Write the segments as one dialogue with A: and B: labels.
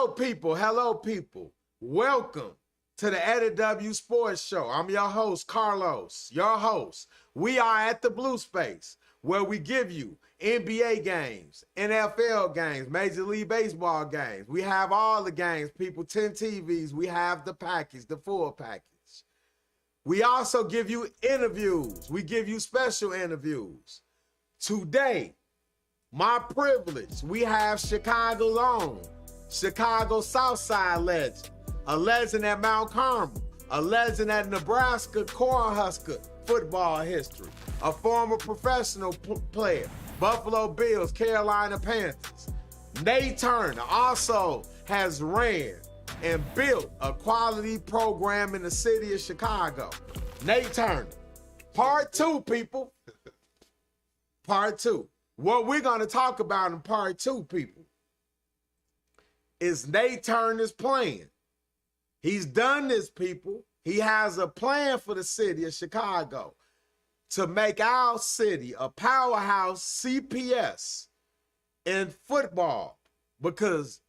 A: Hello, people. Hello, people. Welcome to the EDITW Sports Show. I'm your host, Carlos, your host. We are at the Blue Space, where we give you NBA games, NFL games, Major League Baseball games. We have all the games, people, 10 TVs. We have the package, the full package. We also give you interviews. We give you special interviews. Today, my privilege, we have Chicago's own, Chicago Southside legend, a legend at Mount Carmel, a legend at Nebraska Cornhusker football history, a former professional player, Buffalo Bills, Carolina Panthers. Nate Turner also has ran and built a quality program in the city of Chicago. Nate Turner. Part two, people. Part two. What we're going to talk about in part two, people, is Nate Turner's plan. He's done this, people. He has a plan for the city of Chicago to make our city a powerhouse CPS in football. Because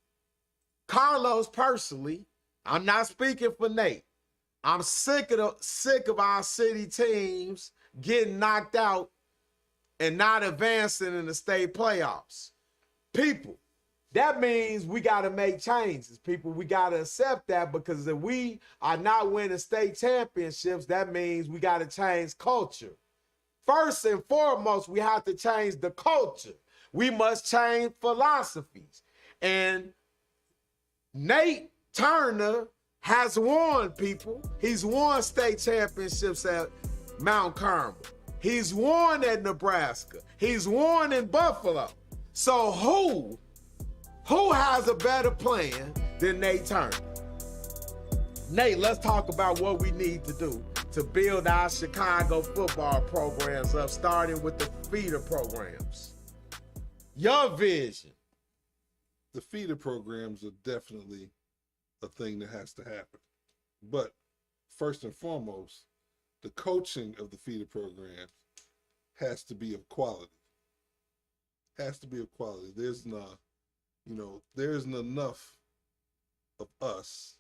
A: Carlos personally, I'm not speaking for Nate. I'm sick of our city teams getting knocked out and not advancing in the state playoffs. People, that means we got to make changes. People, we got to accept that, because if we are not winning state championships, that means we got to change culture. First and foremost, we have to change the culture. We must change philosophies. And Nate Turner has won, people. He's won state championships at Mount Carmel. He's won at Nebraska. He's won in Buffalo. So who has a better plan than Nate Turner? Nate, let's talk about what we need to do to build our Chicago football programs up, starting with the feeder programs. Your vision.
B: The feeder programs are definitely a thing that has to happen. But first and foremost, the coaching of the feeder programs has to be of quality. Has to be of quality. There isn't enough of us.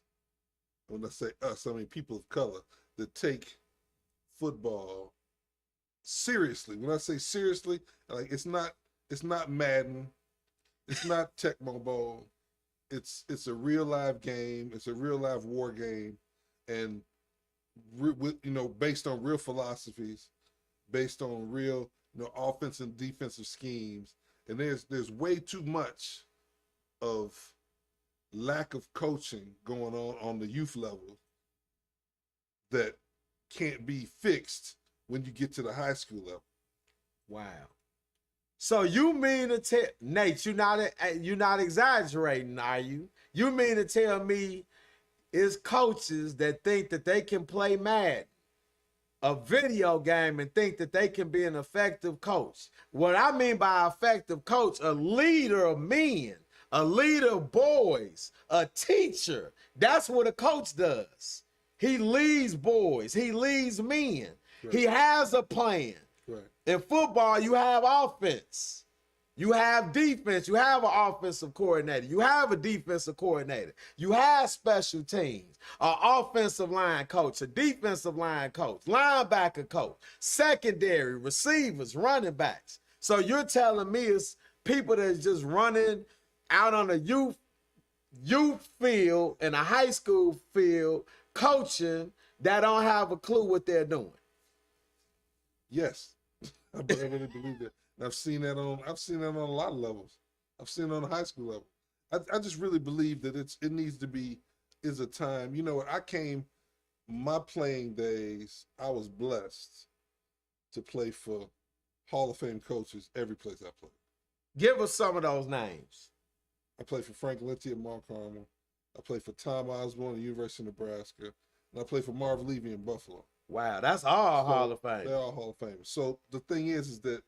B: When I say us, I mean people of color that take football seriously. When I say seriously, like it's not Madden, it's not Tecmo Bowl. It's a real live game. It's a real live war game, and based on real philosophies, based on real offensive and defensive schemes. And there's way too much of lack of coaching going on the youth level that can't be fixed when you get to the high school level.
A: Wow. So you mean to tell Nate, you're not exaggerating, are you? You mean to tell me it's coaches that think that they can play Madden, a video game, and think that they can be an effective coach? What I mean by effective coach, a leader of men, a leader of boys, a teacher. That's what a coach does. He leads boys. He leads men. Right. He has a plan. Right. In football, you have offense. You have defense. You have an offensive coordinator. You have a defensive coordinator. You have special teams, an offensive line coach, a defensive line coach, linebacker coach, secondary, receivers, running backs. So you're telling me it's people that's just running out on a youth field and a high school field coaching that don't have a clue what they're doing?
B: Yes. I really believe that. And I've seen that on a lot of levels. I've seen it on the high school level. I just really believe that it needs to be is a time. You know what? My playing days, I was blessed to play for Hall of Fame coaches every place I played.
A: Give us some of those names.
B: I played for Frank Linty at Mount Carmel. I played for Tom Osborne at the University of Nebraska. And I played for Marv Levy in Buffalo.
A: Wow, that's all Hall of Fame.
B: They're all Hall of Fame. So the thing is that,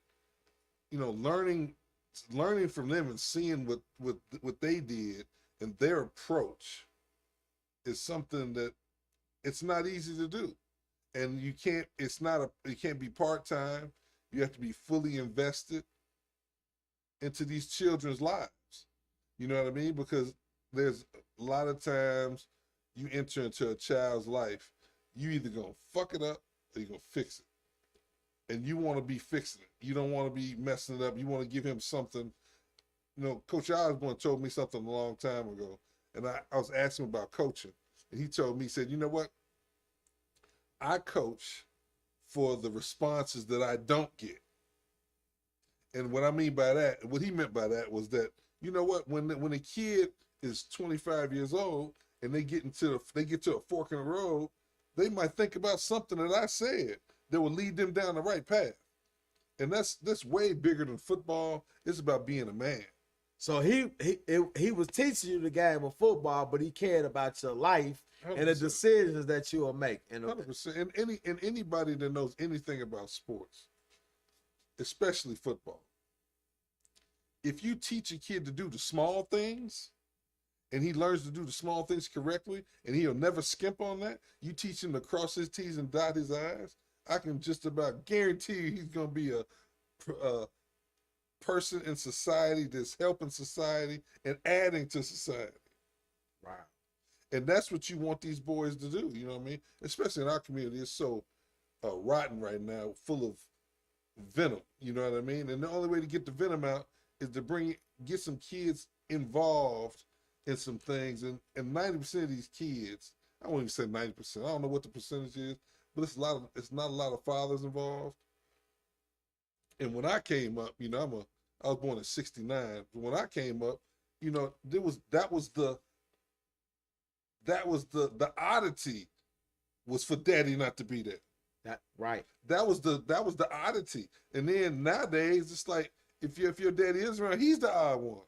B: learning from them and seeing what they did and their approach is something that it's not easy to do. And it can't be part-time. You have to be fully invested into these children's lives. You know what I mean? Because there's a lot of times you enter into a child's life, you either gonna fuck it up or you're gonna fix it. And you want to be fixing it. You don't want to be messing it up. You want to give him something. You know, Coach Osborne told me something a long time ago, and I was asking him about coaching. And he told me, he said, you know what? I coach for the responses that I don't get. And what I mean by that, what he meant by that was that, you know what, when a kid is 25 years old and they get to a fork in the road, they might think about something that I said that will lead them down the right path. And that's way bigger than football. It's about being a man.
A: So he was teaching you the game of football, but he cared about your life 100%. And the decisions that you will make.
B: 100%. And anybody that knows anything about sports, especially football, if you teach a kid to do the small things, and he learns to do the small things correctly, and he'll never skimp on that, you teach him to cross his T's and dot his I's, I can just about guarantee you he's going to be a person in society that's helping society and adding to society.
A: Wow.
B: And that's what you want these boys to do, you know what I mean? Especially in our community, it's so rotten right now, full of venom, you know what I mean? And the only way to get the venom out is to get some kids involved in some things. And 90% of these kids, I won't even say 90%, I don't know what the percentage is, but it's not a lot of fathers involved. And when I came up, you know, I was born in '69. But when I came up, you know, that was the oddity was for daddy not to be there.
A: Right.
B: That was the oddity. And then nowadays it's like if your daddy is around, he's the odd one.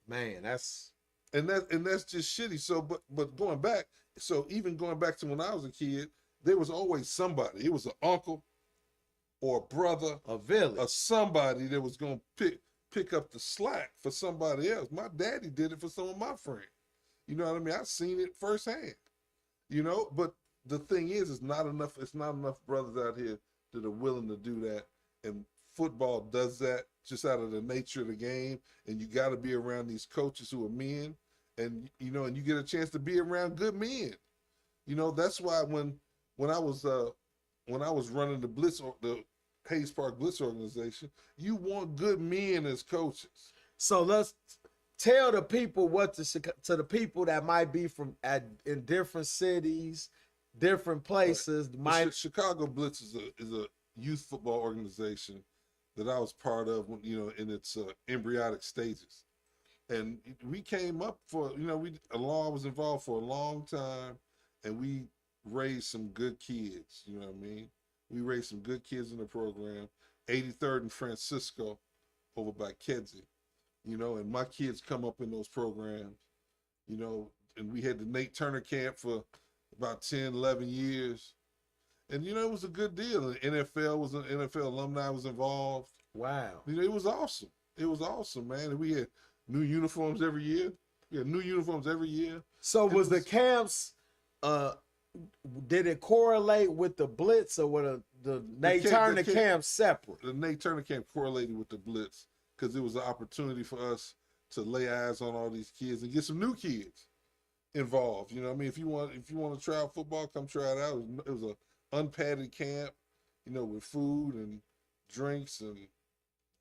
A: Man, that's
B: just shitty. So but going back, so even going back to when I was a kid, there was always somebody. It was an uncle or a brother,
A: a village,
B: or somebody that was gonna pick up the slack for somebody else. My daddy did it for some of my friends. You know what I mean? I've seen it firsthand. You know, but the thing is, it's not enough brothers out here that are willing to do that. And football does that just out of the nature of the game. And you got to be around these coaches who are men, and you know, and you get a chance to be around good men. You know, that's why when I was running the Hayes Park Blitz organization, you want good men as coaches.
A: So let's tell the people to the people that might be in different cities, different places.
B: Right. Chicago Blitz is a youth football organization that I was part of, you know, in its embryonic stages. And we came up I was involved for a long time, and we raised some good kids, you know what I mean? We raised some good kids in the program. 83rd and Francisco over by Kedzie, you know, and my kids come up in those programs, you know, and we had the Nate Turner camp for about 10, 11 years. And, you know, it was a good deal. The NFL alumni was involved.
A: Wow.
B: You know, it was awesome. It was awesome, man. And we had new uniforms every year. So
A: was the camps, did it correlate with the Blitz, or were the Nate Turner camp separate?
B: The Nate Turner camp correlated with the Blitz because it was an opportunity for us to lay eyes on all these kids and get some new kids involved. You know what I mean? If you want to try out football, come try it out. It was an unpadded camp, you know, with food and drinks, and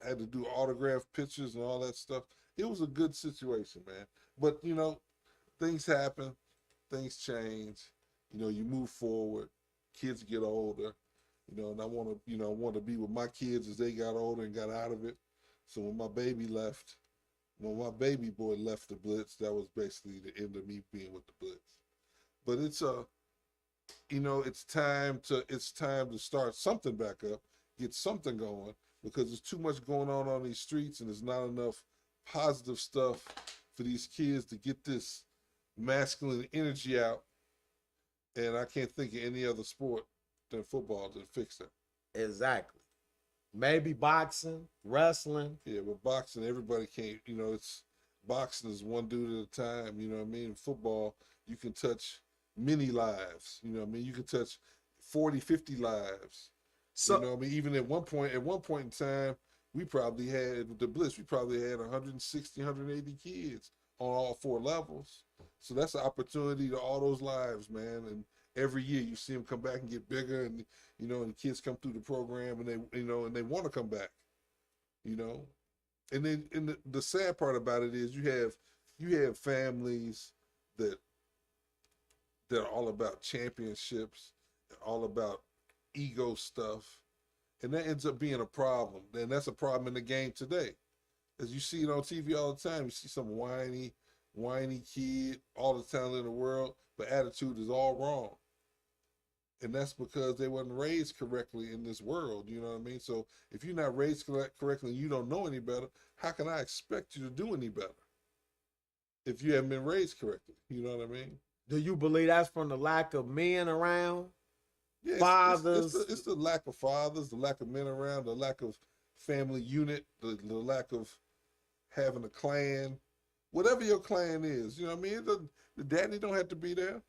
B: had to do autograph pictures and all that stuff. It was a good situation, man. But, you know, things happen, things change. You know, you move forward, kids get older, you know, and I want to be with my kids as they got older and got out of it. So when my baby boy left the Blitz, that was basically the end of me being with the Blitz. But it's it's time to start something back up, get something going, because there's too much going on these streets, and there's not enough positive stuff for these kids to get this masculine energy out. And I can't think of any other sport than football to fix that.
A: Exactly. Maybe boxing, wrestling.
B: Yeah, but boxing, everybody can't, you know, boxing is one dude at a time, you know what I mean? In football, you can touch many lives, you know what I mean? You can touch 40, 50 lives. So, you know what I mean? Even at one point in time, we probably had, with the Blitz, we probably had 160, 180 kids on all 4 levels. So that's an opportunity to all those lives, man. And every year you see them come back and get bigger, and you know, and kids come through the program, and they, you know, and they want to come back, you know. And then, and the sad part about it is you have families that are all about championships, all about ego stuff, and that ends up being a problem. And that's a problem in the game today, as you see it on TV all the time. You see some whiny kid, all the talent in the world, but attitude is all wrong. And that's because they weren't raised correctly in this world, you know what I mean? So if you're not raised correctly and you don't know any better, how can I expect you to do any better if you haven't been raised correctly? You know what I mean?
A: Do you believe that's from the lack of men around?
B: Yeah,
A: Fathers?
B: It's the lack of fathers, the lack of men around, the lack of family unit, the lack of having a clan. Whatever your clan is, you know what I mean? The daddy don't have to be there.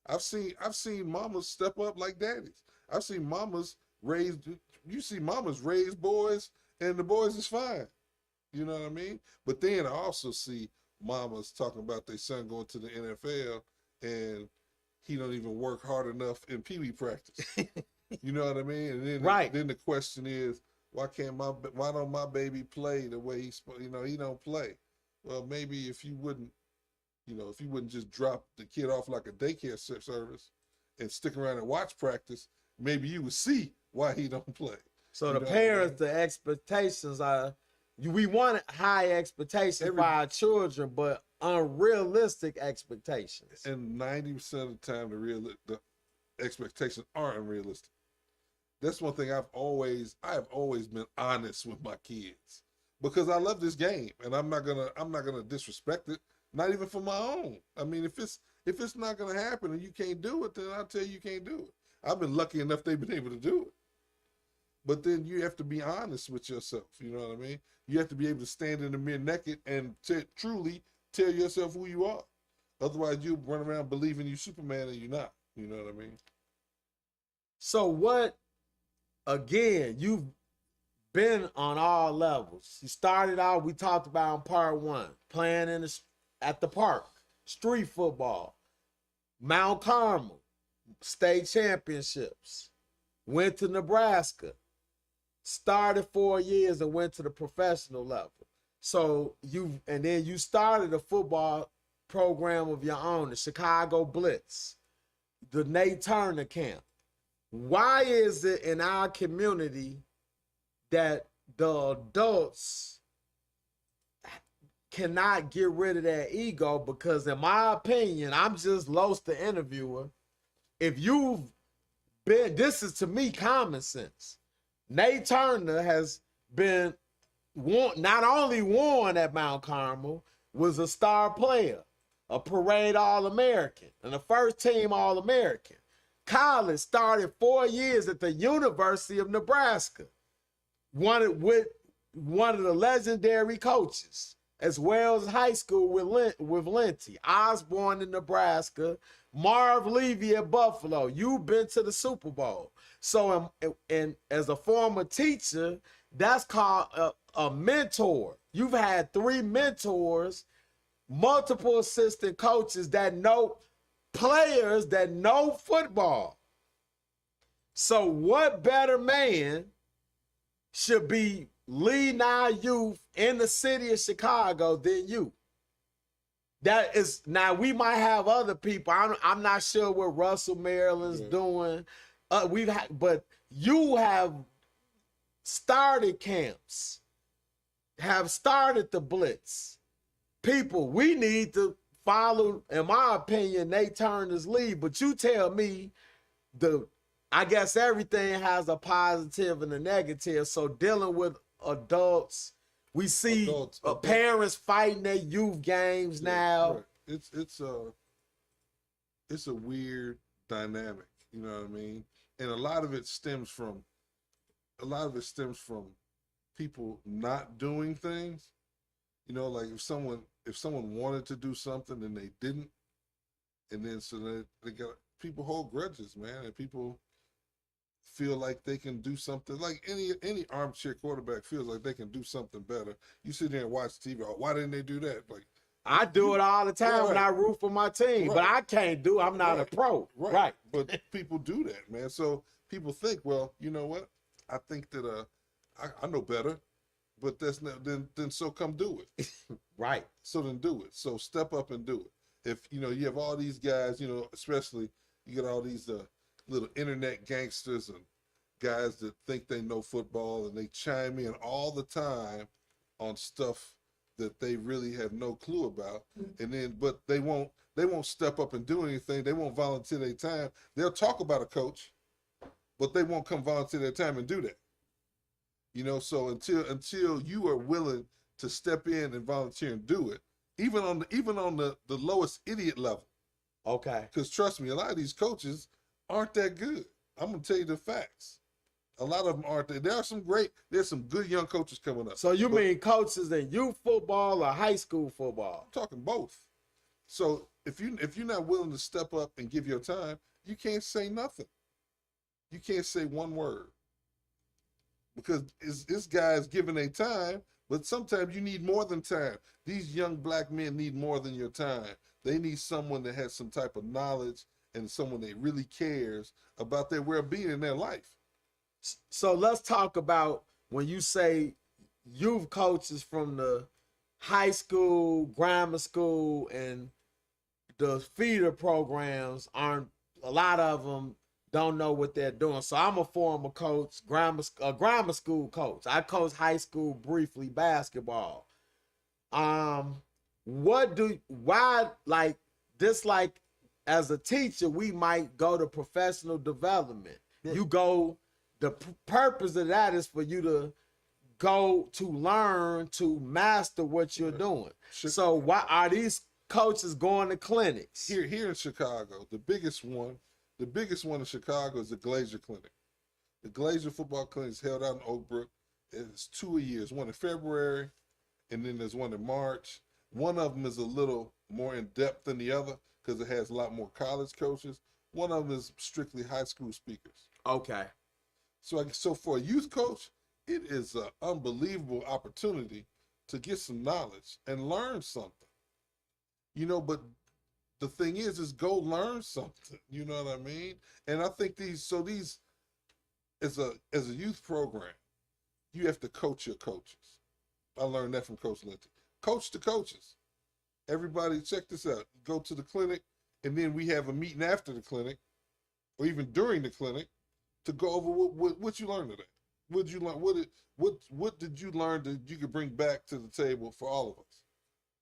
B: I've seen mamas step up like daddies. I've seen mamas raise. You see mamas raise boys, and the boys is fine. You know what I mean? But then I also see mamas talking about their son going to the NFL, and he don't even work hard enough in pee-wee practice. You know what I mean? And then then the question is, why don't my baby play the way he don't play? Well, maybe if you wouldn't just drop the kid off like a daycare service and stick around and watch practice, maybe you would see why he don't play.
A: So the parents, the expectations are, we want high expectations for our children, but unrealistic expectations.
B: And 90% of the time, the expectations are unrealistic. That's one thing I have always been honest with my kids, because I love this game, and I'm not gonna disrespect it. Not even for my own. I mean, if it's not gonna happen and you can't do it, then I'll tell you can't do it. I've been lucky enough they've been able to do it. But then you have to be honest with yourself. You know what I mean? You have to be able to stand in the mirror naked and truly tell yourself who you are. Otherwise, you run around believing you're Superman and you're not. You know what I mean?
A: So what? Again, you've been on all levels. You started out. We talked about in part 1, playing at the park, street football, Mount Carmel, state championships, went to Nebraska, started 4 years and went to the professional level. So then you started a football program of your own, the Chicago Blitz, the Nate Turner camp. Why is it in our community that the adults cannot get rid of their ego? Because in my opinion, I'm just lost the interviewer. If you've been, this is to me common sense. Nate Turner has been not only won at Mount Carmel, was a star player, a parade All-American, and a first team All-American. College started 4 years at the University of Nebraska. With one of the legendary coaches, as well as high school with Linty, Osborne in Nebraska, Marv Levy at Buffalo. You've been to the Super Bowl. So, and as a former teacher, that's called a mentor. You've had 3 mentors, multiple assistant coaches that know players that know football. So what better man should be leading our youth in the city of Chicago than you? That is, now we might have other people. I'm not sure what Russell Maryland's doing. But you have started camps, have started the Blitz. People, we need to follow, in my opinion, Nate Turner's lead. But you tell me, I guess everything has a positive and a negative. So dealing with adults, we see parents fighting their youth games now.
B: Right. It's a weird dynamic, you know what I mean? And a lot of it stems from people not doing things. You know, like if someone wanted to do something and they didn't, and then so they got, people hold grudges, man, and people feel like they can do something. Like any armchair quarterback feels like they can do something better. You sit there and watch TV. Oh, why didn't they do that? Like,
A: I do it all the time when
B: Right.
A: I root for my team, but
B: Right.
A: I can't do. I'm not a pro. Right.
B: But people do that, man. So people think, well, you know what? I think that I know better, but that's not then so come do it.
A: Right.
B: So then do it. So step up and do it. If you have all these guys, especially you get all these little internet gangsters and guys that think they know football and they chime in all the time on stuff that they really have no clue about, and then but they won't step up and do anything. They won't volunteer their time. They'll talk about a coach, but they won't come volunteer their time and do that. So until you are willing to step in and volunteer and do it, even on the lowest idiot level.
A: Okay.
B: Because trust me, a lot of these coaches aren't that good. I'm gonna tell you the facts. A lot of them aren't. There's some good young coaches coming up.
A: So you mean coaches in youth football or high school football?
B: I'm talking both. So if you're not willing to step up and give your time, you can't say nothing. You can't say one word. Because this guy's giving their time, but sometimes you need more than time. These young black men need more than your time. They need someone that has some type of knowledge and someone that really cares about their well-being in their life.
A: So let's talk about when you say youth coaches from the high school, grammar school, and the feeder programs aren't, a lot of them don't know what they're doing. So I'm a former coach, grammar school coach. I coached high school briefly basketball. As a teacher, we might go to professional development.
B: Right.
A: You go, the purpose of that is for you to go to learn to master what you're doing. So why are these coaches going to clinics?
B: Here in Chicago, the biggest one in Chicago is the Glazier Clinic. The Glazier Football Clinic is held out in Oak Brook. It's 2 a year. There's one in February, and then there's one in March. One of them is a little more in depth than the other because it has a lot more college coaches. One of them is strictly high school speakers.
A: Okay.
B: So for a youth coach, it is an unbelievable opportunity to get some knowledge and learn something. But the thing is go learn something. You know what I mean? And I think these as a youth program, you have to coach your coaches. I learned that from Coach Lindsay. Coach the coaches. Everybody, check this out. Go to the clinic, and then we have a meeting after the clinic, or even during the clinic, to go over what you learned today. What did you learn? What did you learn that you could bring back to the table for all of us?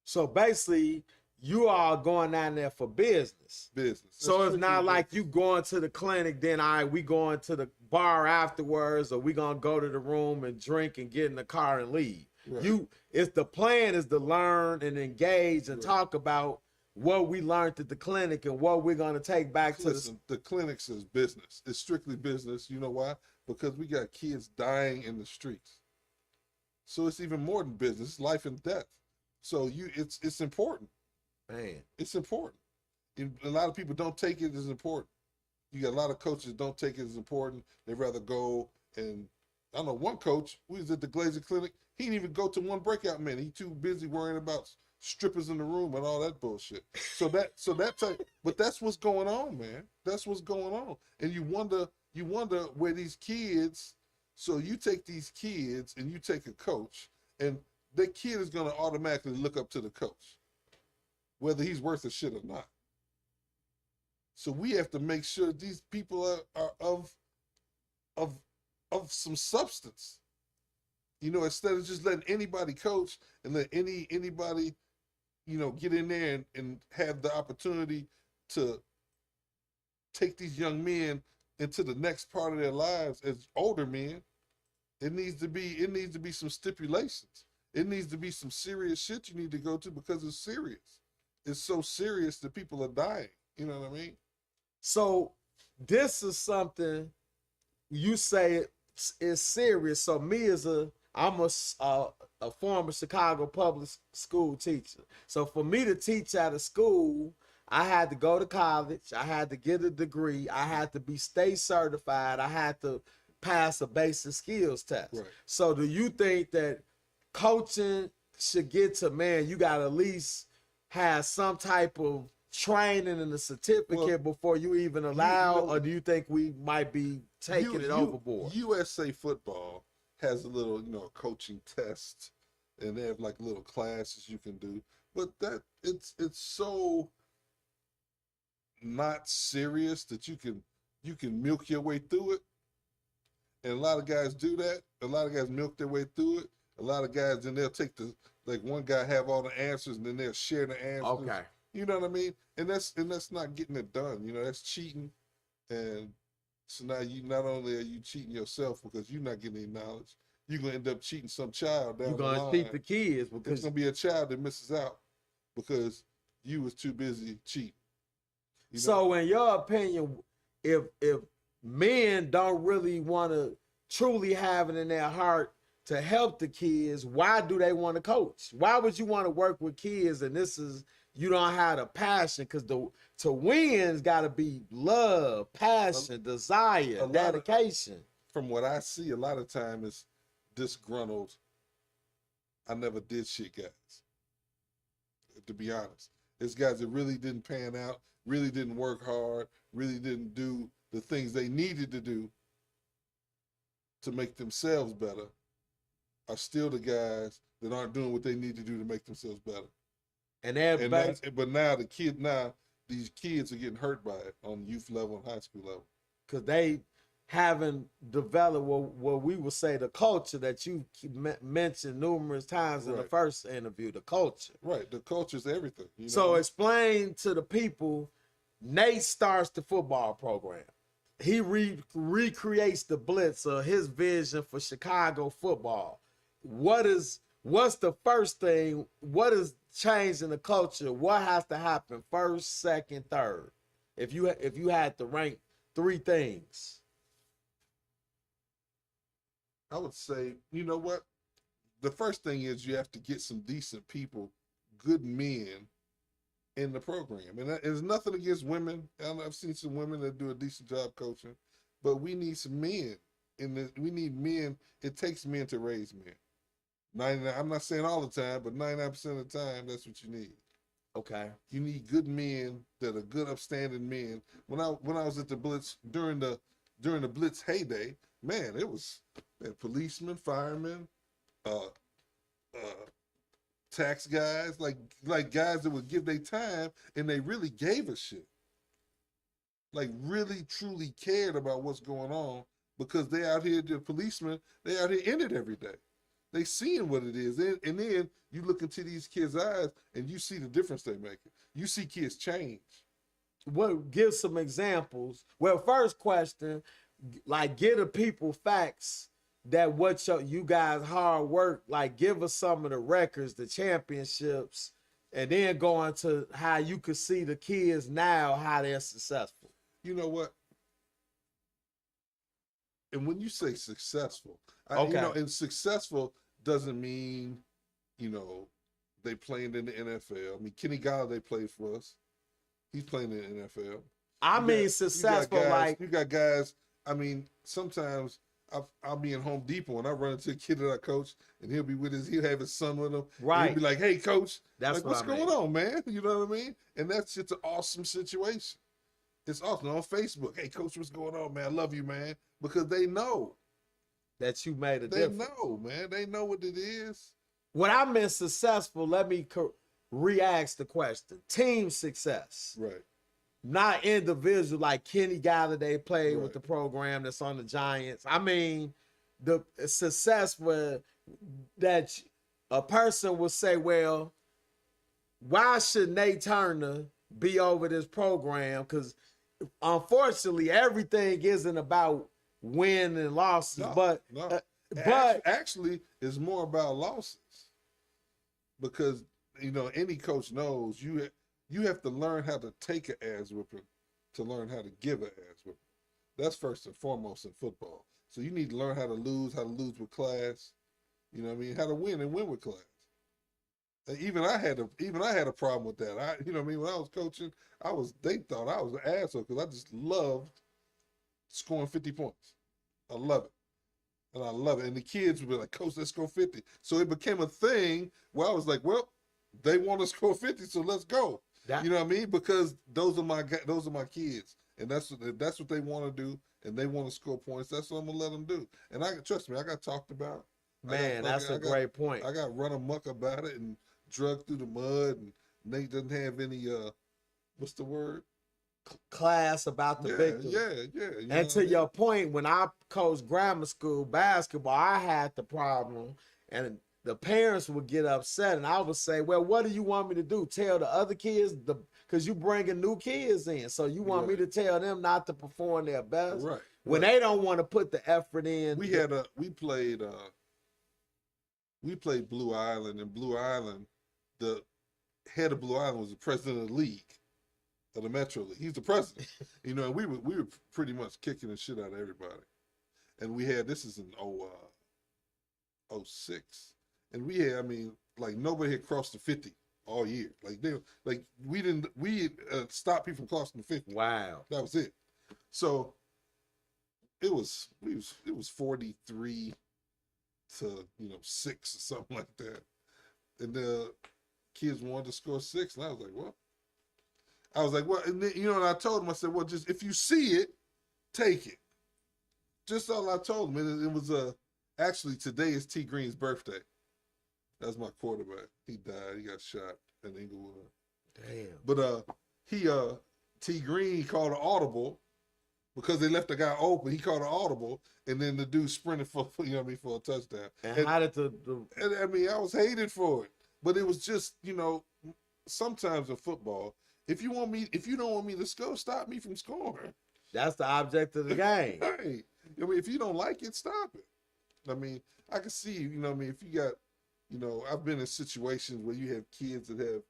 A: So basically, you are going down there for business. So it's not like you going to the clinic, then we going to the bar afterwards, or we gonna go to the room and drink and get in the car and leave. Right. The plan is to learn and engage and talk about what we learned at the clinic and what we're gonna take back to
B: the clinics is business. It's strictly business. You know why? Because we got kids dying in the streets. So it's even more than business. It's life and death. So it's important.
A: Man,
B: it's important. A lot of people don't take it as important. You got a lot of coaches don't take it as important. They'd rather go and I know one coach, we was at the Glazier Clinic, he didn't even go to one breakout minute. He too busy worrying about strippers in the room and all that bullshit. But that's what's going on, man. That's what's going on. And you wonder where these kids, so you take these kids and you take a coach, and the kid is gonna automatically look up to the coach, whether he's worth a shit or not. So we have to make sure these people are of some substance. Instead of just letting anybody coach and let anybody, get in there and have the opportunity to take these young men into the next part of their lives as older men. It needs to be some stipulations. It needs to be some serious shit you need to go to because it's serious. It's so serious that people are dying. You know what I mean?
A: So this is something you say is serious. So I'm a former Chicago public school teacher. So for me to teach at a school, I had to go to college. I had to get a degree. I had to be state certified. I had to pass a basic skills test.
B: Right.
A: So do you think that coaching should get to, man, you got to at least have some type of training and a certificate before you even allow, or do you think we might be taking it overboard?
B: USA football has a little, coaching test, and they have like little classes you can do, but that it's so not serious that you can milk your way through it. And a lot of guys do that. A lot of guys milk their way through it. A lot of guys, then they'll take like one guy have all the answers and then they'll share the answers.
A: Okay.
B: You know what I mean? And that's not getting it done. That's cheating. And so now not only are you cheating yourself because you're not getting any knowledge, you're gonna end up cheating some child down the line.
A: You're gonna cheat the kids because
B: it's gonna be a child that misses out because you was too busy cheating.
A: So in your opinion, if men don't really want to truly have it in their heart to help the kids, why do they want to coach? Why would you want to work with kids and you don't have the passion? Because to win's got to be love, passion, desire, dedication.
B: From what I see, a lot of time is disgruntled, I never did shit guys, to be honest. It's guys that really didn't pan out, really didn't work hard, really didn't do the things they needed to do to make themselves better, are still the guys that aren't doing what they need to do to make themselves better. But now these kids are getting hurt by it on youth level and high school level.
A: Because they haven't developed what we would say the culture that you mentioned numerous times in the first interview, the culture.
B: Right, the culture's everything.
A: So explain to the people, Nate starts the football program. He recreates the blitz of his vision for Chicago football. What's the first thing? What is changing the culture? What has to happen first, second, third? If you had to rank three things.
B: I would say, you know what? The first thing is you have to get some decent people, good men in the program. And there's nothing against women. I've seen some women that do a decent job coaching, but we need some men. We need men. It takes men to raise men. 99, I'm not saying all the time, but 99% of the time, that's what you need.
A: Okay.
B: You need good men that are good, upstanding men. When I was at the Blitz during the Blitz heyday, man, it was policemen, firemen, tax guys, like guys that would give their time, and they really gave a shit. Like really, truly cared about what's going on, because they out here, the policemen, they out here in it every day. They seeing what it is. And then you look into these kids' eyes and you see the difference they making. You see kids change.
A: Well, give some examples. Well, first question, like give the people facts that what you guys hard work, like give us some of the records, the championships, and then go into how you could see the kids now, how they're successful.
B: You know what? And when you say successful, and successful doesn't mean, they playing in the NFL. I mean, Kenny Galladay played for us. He's playing in the NFL.
A: I mean, successful, like
B: you got guys. I mean, sometimes I'll be in Home Depot and I run into a kid that I coach, and he'll have his son with him.
A: Right.
B: He'll be like, "Hey, coach,
A: that's
B: what's going on, man?" You know what I mean? And that's just an awesome situation. It's awesome on Facebook. Hey, coach, what's going on, man? I love you, man, because they know
A: that you made a
B: difference.
A: They
B: know, man. They know what it is.
A: When I meant successful, let me re-ask the question. Team success.
B: Right.
A: Not individual, like Kenny Galladay played with the program that's on the Giants. I mean, the success that a person would say, well, why should Nate Turner be over this program? Because unfortunately, everything isn't about win and losses, but
B: actually, it's more about losses, because any coach knows you have to learn how to take an ass whipping to learn how to give an ass whipping. That's first and foremost in football. So you need to learn how to lose with class. You know what I mean? How to win and win with class. And even I had a problem with that. When I was coaching, they thought I was an asshole because I just loved scoring 50 points. I love it. And I love it. And the kids would be like, "Coach, let's go 50." So it became a thing where I was like, well, They want to score 50, so let's go.
A: That,
B: You know what I mean? Because those are my kids, and that's what they want to do, and they want to score points. That's what I'm gonna let them do. And trust me, I got talked about.
A: man, that's a great point.
B: I got run amok about it and drugged through the mud, and Nate doesn't have any what's the word?
A: Class about the victory.
B: Yeah.
A: And to your point, when I coached grammar school basketball, I had the problem, and the parents would get upset, and I would say, well, what do you want me to do? Tell the other kids, because you bringing new kids in, so you want me to tell them not to perform their best?
B: Right.
A: When they don't want to put the effort in.
B: We played Blue Island, and Blue Island, the head of Blue Island was the president of the league, of the Metro League. He's the president. You know, and we were pretty much kicking the shit out of everybody. And we had, this is in 06. And we had, I mean, like nobody had crossed the 50 all year. We stopped people from crossing the 50.
A: Wow.
B: That was it. So it was 43 to 6 or something like that. And the kids wanted to score 6, and I was like, well, and then, and I told them, I said, well, just if you see it, take it. Just all I told them. And it was actually today is T Green's birthday. That's my quarterback. He died. He got shot in Inglewood.
A: Damn.
B: But T Green called an audible because they left the guy open. He called an audible, and then the dude sprinted for for a touchdown.
A: And how did
B: and I mean, I was hated for it, but it was just sometimes in football, if you don't want me to score, stop me from scoring.
A: That's the object of the game.
B: Right. I mean, if you don't like it, stop it. I mean, I can see, if you got, I've been in situations where you have kids that have,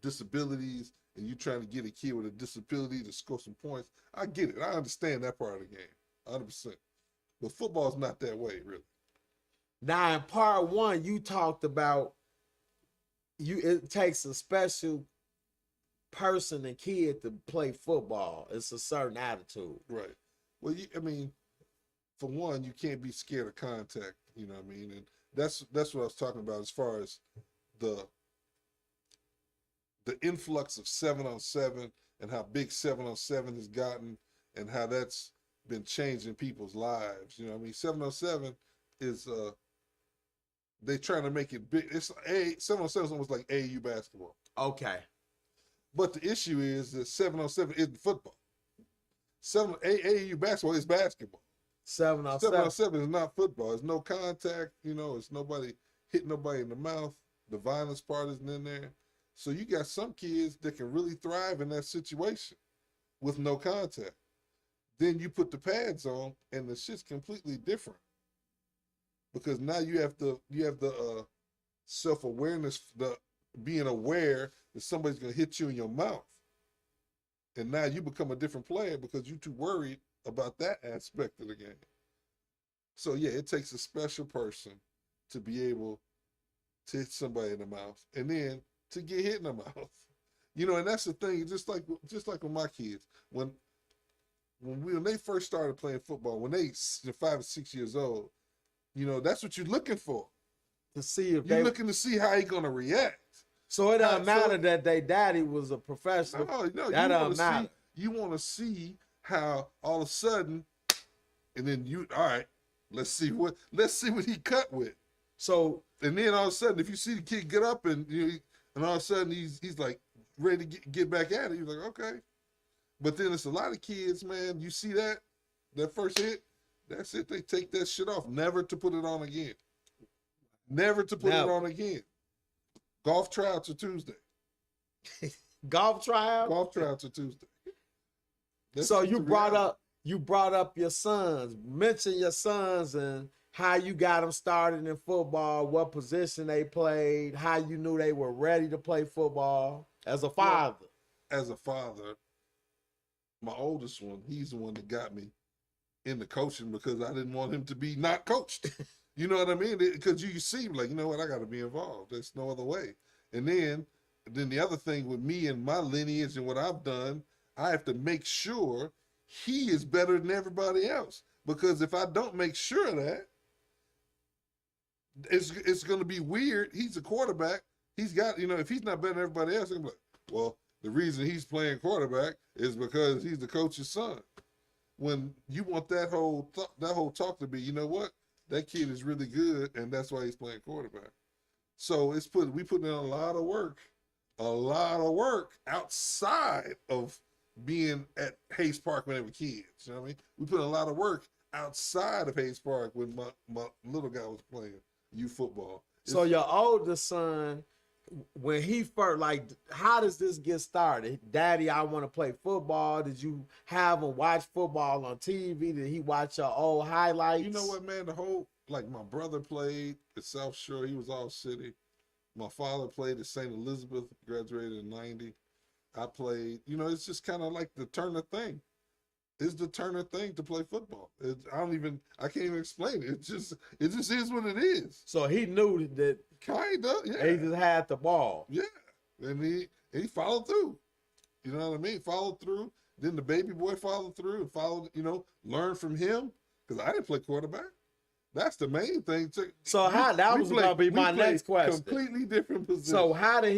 B: disabilities, and you're trying to get a kid with a disability to score some points. I get it. I understand that part of the game, 100%. But football's not that way, really.
A: Now, in part 1, you talked about it takes a special person and kid to play football. It's a certain attitude.
B: Right. Well, for one, you can't be scared of contact, and that's what I was talking about as far as the influx of 7-on-7 and how big 7-on-7 has gotten and how that's been changing people's lives. 7-on-7 is they trying to make it big. It's 7-on-7 is almost like AAU basketball.
A: Okay.
B: But the issue is that 7-on-7 isn't football. AAU basketball is basketball. 7-on-7 is not football. There's no contact. It's nobody hitting nobody in the mouth. The violence part isn't in there. So you got some kids that can really thrive in that situation with no contact. Then you put the pads on, and the shit's completely different. Because now you have the self-awareness, the being aware that somebody's gonna hit you in your mouth. And now you become a different player because you're too worried about that aspect of the game. So yeah, it takes a special person to be able to hit somebody in the mouth and then to get hit in the mouth. And that's the thing, just like with my kids. When they first started playing football, when they 5 or 6 years old, that's what you're looking for.
A: To see if
B: you're looking to see how he's gonna react.
A: So it doesn't matter that their daddy was a professional.
B: No,
A: that doesn't matter.
B: You want to see how all of a sudden, and then all right, let's see what he cut with.
A: So
B: and then all of a sudden, if you see the kid get up and and all of a sudden he's like ready to get back at it, you're like, okay. But then it's a lot of kids, man. You see that first hit, that's it. They take that shit off, never to put it on again. Never to put it on again. Golf tryouts are Tuesday.
A: Golf tryouts?
B: Golf tryouts are Tuesday.
A: So you brought up your sons. Mention your sons and how you got them started in football, what position they played, how you knew they were ready to play football as a father.
B: As a father, my oldest one, he's the one that got me into coaching because I didn't want him to be not coached. You know what I mean? Because you see, like, you know what, I got to be involved. There's no other way. And then the other thing with me and my lineage and what I've done, I have to make sure he is better than everybody else. Because if I don't make sure of that, it's going to be weird. He's a quarterback. he's got, if he's not better than everybody else, I'm like, well, the reason he's playing quarterback is because he's the coach's son. When you want that whole talk to be, you know what, that kid is really good, and that's why he's playing quarterback. So we put in a lot of work outside of being at Hayes Park when they were kids. You know what I mean? We put in a lot of work outside of Hayes Park when my little guy was playing youth football.
A: So your older son, when he first, like, how does this get started? Daddy, I want to play football. Did you have him watch football on TV? Did he watch your old highlights?
B: You know what, man? My brother played at South Shore. He was all city. My father played at St. Elizabeth, graduated in 90. I played, it's just kind of like the Turner thing. It's the Turner thing to play football. I can't even explain it. It just is what it is.
A: So he knew that.
B: Kinda, yeah.
A: He just had the ball.
B: Yeah, and he followed through. You know what I mean? Followed through. Then the baby boy followed through and followed. Learned from him because I didn't play quarterback. That's the main thing.
A: So that was going to be my next question.
B: Completely different position.
A: So how did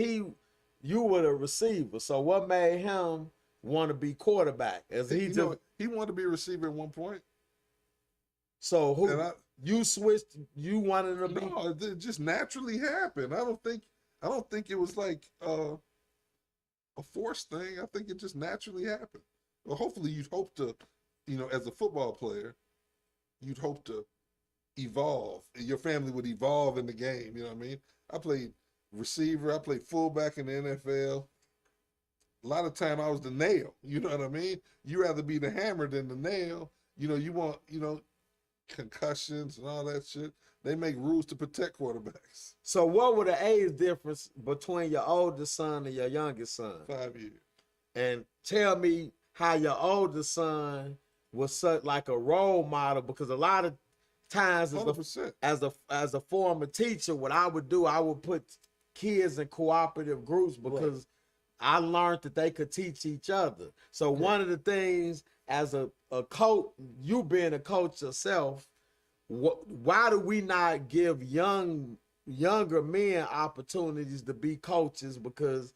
A: you were the receiver. So what made him want to be quarterback?
B: He wanted to be a receiver at one point.
A: So you switched, you wanted to be?
B: No, it just naturally happened. I don't think it was like a forced thing. I think it just naturally happened. Well, hopefully you'd hope to, as a football player, you'd hope to evolve. Your family would evolve in the game. You know what I mean? I played receiver. I played fullback in the NFL. A lot of time I was the nail. You know what I mean? You rather be the hammer than the nail. You want, concussions and all that shit. They make rules to protect quarterbacks.
A: So what were the age difference between your oldest son and your youngest son?
B: 5 years.
A: And tell me how your oldest son was such like a role model, because a lot of times as a former teacher, what I would do, I would put kids in cooperative groups because I learned that they could teach each other. So one of the things as a coach, you being a coach yourself, why do we not give younger men opportunities to be coaches? Because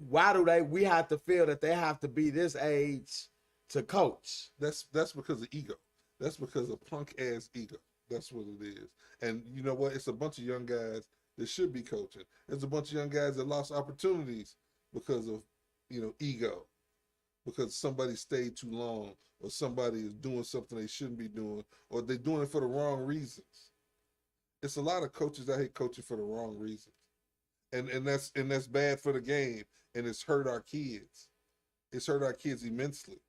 A: why do we have to feel that they have to be this age to coach?
B: That's because of ego. That's because of punk ass ego. That's what it is. And you know what? It's a bunch of young guys that should be coaching. There's a bunch of young guys that lost opportunities because of, ego, because somebody stayed too long, or somebody is doing something they shouldn't be doing, or they're doing it for the wrong reasons. It's a lot of coaches that hate coaching for the wrong reasons. And that's bad for the game, and it's hurt our kids. It's hurt our kids immensely.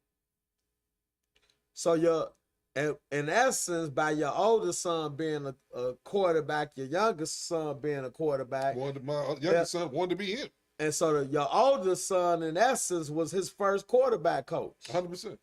A: So in essence, by your older son being a quarterback, your youngest son being a quarterback.
B: My youngest son wanted to be him.
A: And so your older son, in essence, was his first quarterback coach.
B: 100%.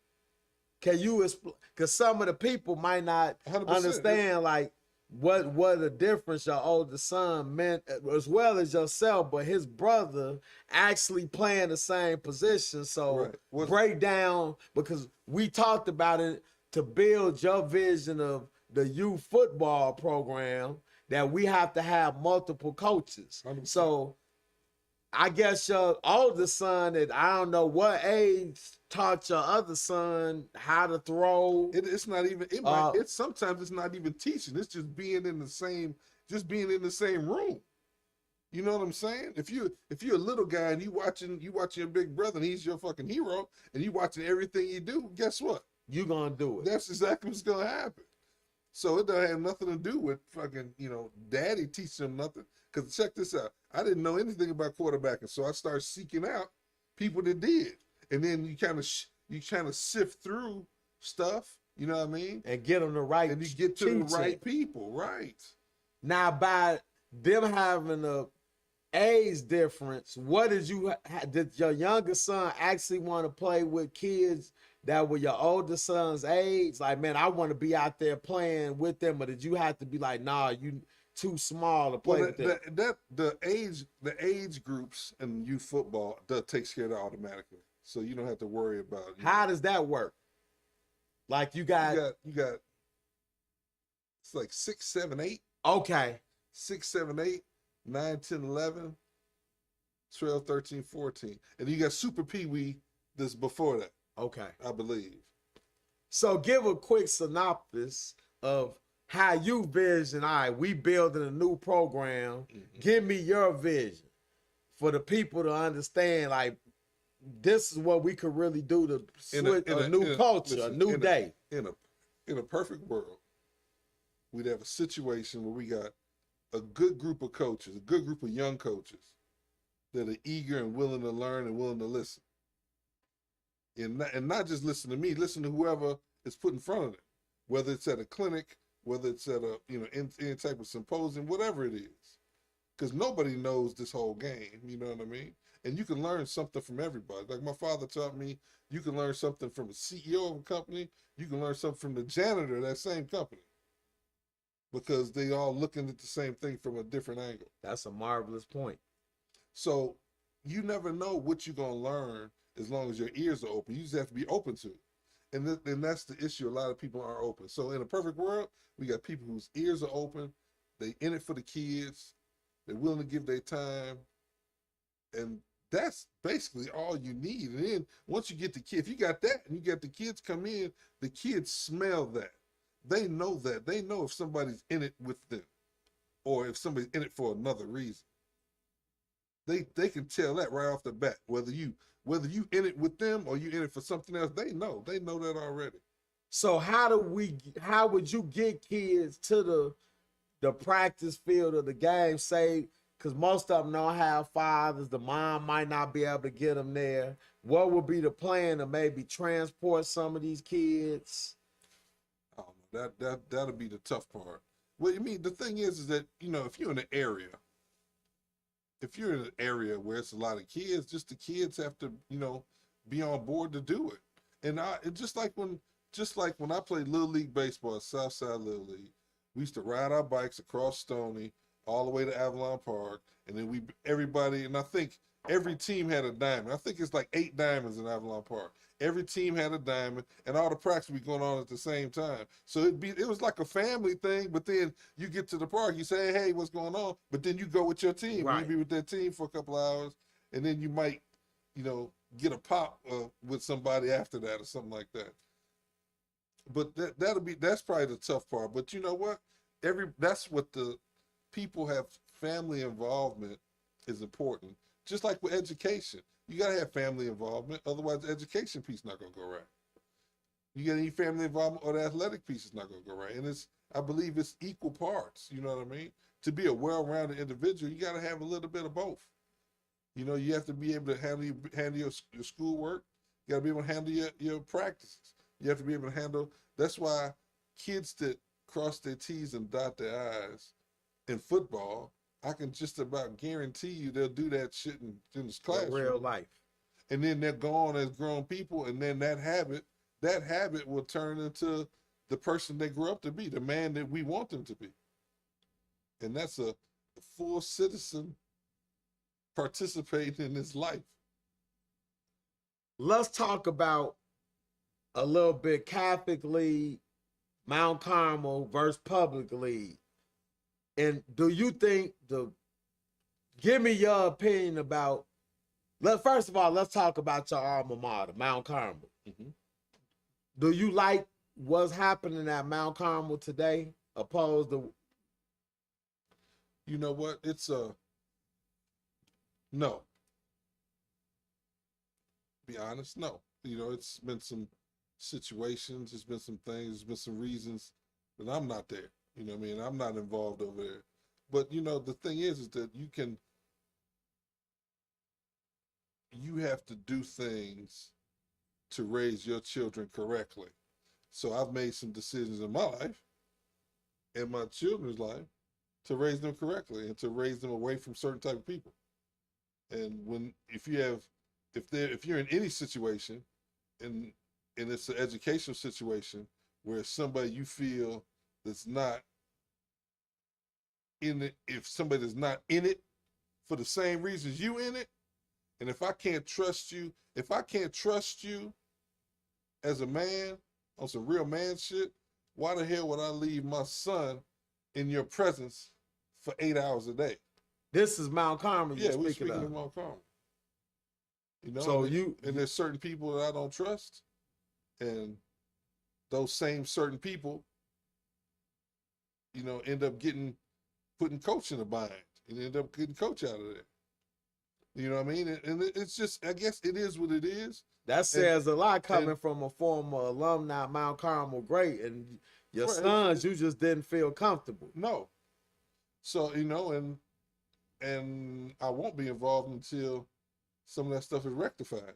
A: Can you explain? Because some of the people might not 100%. Understand, like, what the difference your older son meant, as well as yourself, but his brother actually playing the same position. So break down, because we talked about it, to build your vision of the youth football program, that we have to have multiple coaches. 100%. So I guess your older son at I don't know what age taught your other son how to throw.
B: It's not even. Sometimes it's not even teaching. It's just being in the same room. You know what I'm saying? If you're a little guy and you watching your big brother and he's your fucking hero and you watching everything he do, guess what?
A: You gonna do it.
B: That's exactly what's gonna happen. So it doesn't have nothing to do with fucking daddy teaching him nothing. Because check this out. I didn't know anything about quarterbacking, so I started seeking out people that did, and then you kind of sift through stuff. You know what I mean?
A: And get them the right.
B: And you get to the right people, right?
A: Now, by them having a age difference, what did your younger son actually want to play with kids that were your older son's age? Like, man, I want to be out there playing with them, or did you have to be like, nah, you too small to play with them?
B: The age groups in youth football takes care of that automatically, so you don't have to worry about it.
A: How does that work? Like you got it's
B: like 6, 7, 8.
A: Okay.
B: 6, 7, 8, 9, 10, 11. 12, 13, 14. And you got Super Pee Wee that's before that,
A: Okay.
B: I believe.
A: So give a quick synopsis of how you vision. All right, we building a new program. Give me your vision for the people to understand. Like, this is what we could really do to switch a new culture, a new day.
B: In a perfect world, we'd have a situation where we got a good group of coaches, a good group of young coaches that are eager and willing to learn and willing to listen. And not just listen to me, listen to whoever is put in front of them, whether it's at a clinic, whether it's at a any type of symposium, whatever it is, because nobody knows this whole game. You know what I mean? And you can learn something from everybody. Like my father taught me, you can learn something from a CEO of a company. You can learn something from the janitor of that same company, because they all looking at the same thing from a different angle.
A: That's a marvelous point.
B: So you never know what you're gonna learn as long as your ears are open. You just have to be open to it. And that's the issue. A lot of people aren't open. So in a perfect world, we got people whose ears are open. They in it for the kids. They're willing to give their time. And that's basically all you need. And then once you get the kid, if you got that and you got the kids come in, the kids smell that. They know that. They know if somebody's in it with them or if somebody's in it for another reason. They can tell that right off the bat, whether you in it with them or you in it for something else. They know that already.
A: So how would you get kids to the practice field of the game? Say, because most of them don't have fathers, the mom might not be able to get them there. What would be the plan to maybe transport some of these kids?
B: Oh, that'll be the tough part. Well, I mean, the thing is that if you're in an area. If you're in an area where it's a lot of kids, just the kids have to, be on board to do it. And just like when I played Little League baseball at Southside Little League, we used to ride our bikes across Stony all the way to Avalon Park, and then everybody, and I think every team had a diamond. I think it's like 8 diamonds in Avalon Park. Every team had a diamond, and all the practice would be going on at the same time. So it was like a family thing, but then you get to the park, you say, hey, what's going on? But then you go with your team.
A: Right.
B: You be with that team for a couple hours, and then you might, get a pop with somebody after that or something like that. But that's probably the tough part. But you know what? That's what the people have. Family involvement is important. Just like with education. You got to have family involvement. Otherwise, the education piece not going to go right. You got any family involvement or the athletic piece is not going to go right. And I believe it's equal parts. You know what I mean? To be a well-rounded individual, you got to have a little bit of both. You have to be able to handle your schoolwork. You got to be able to handle your practices. You have to be able to handle. That's why kids that cross their T's and dot their I's in football, I can just about guarantee you they'll do that shit in this classroom.
A: Real life.
B: And then they're gone as grown people, and then that habit will turn into the person they grew up to be, the man that we want them to be. And that's a full citizen participating in this life.
A: Let's talk about a little bit Catholic League, Mount Carmel versus Public League. And do you think give me your opinion about, first of all, let's talk about your alma mater, Mount Carmel.
B: Mm-hmm.
A: Do you like what's happening at Mount Carmel today opposed to?
B: You know what? It's no. Be honest, no. It's been some situations, there's been some things, there's been some reasons that I'm not there. You know what I mean? I'm not involved over there. But, the thing is that you have to do things to raise your children correctly. So I've made some decisions in my life and my children's life to raise them correctly and to raise them away from certain type of people. And if you're in any situation and it's an educational situation where somebody you feel that's not in it, if somebody is not in it for the same reasons you in it, and if I can't trust you as a man on some real man shit, why the hell would I leave my son in your presence for 8 hours a day?
A: This is Mount Carmel.
B: Yeah,
A: You're
B: we're
A: speaking
B: speaking
A: of.
B: of Mount Carmel. You know,
A: So
B: and there's certain people that I don't trust, and those same certain people, you know, end up putting coach in a bind and end up getting coach out of there. You know what I mean? And it's just, I guess it is what it is.
A: that says a lot coming from a former alumni Mount Carmel great, and your
B: Right.
A: sons, you just didn't feel comfortable.
B: No. So, you know, and I won't be involved until some of that stuff is rectified.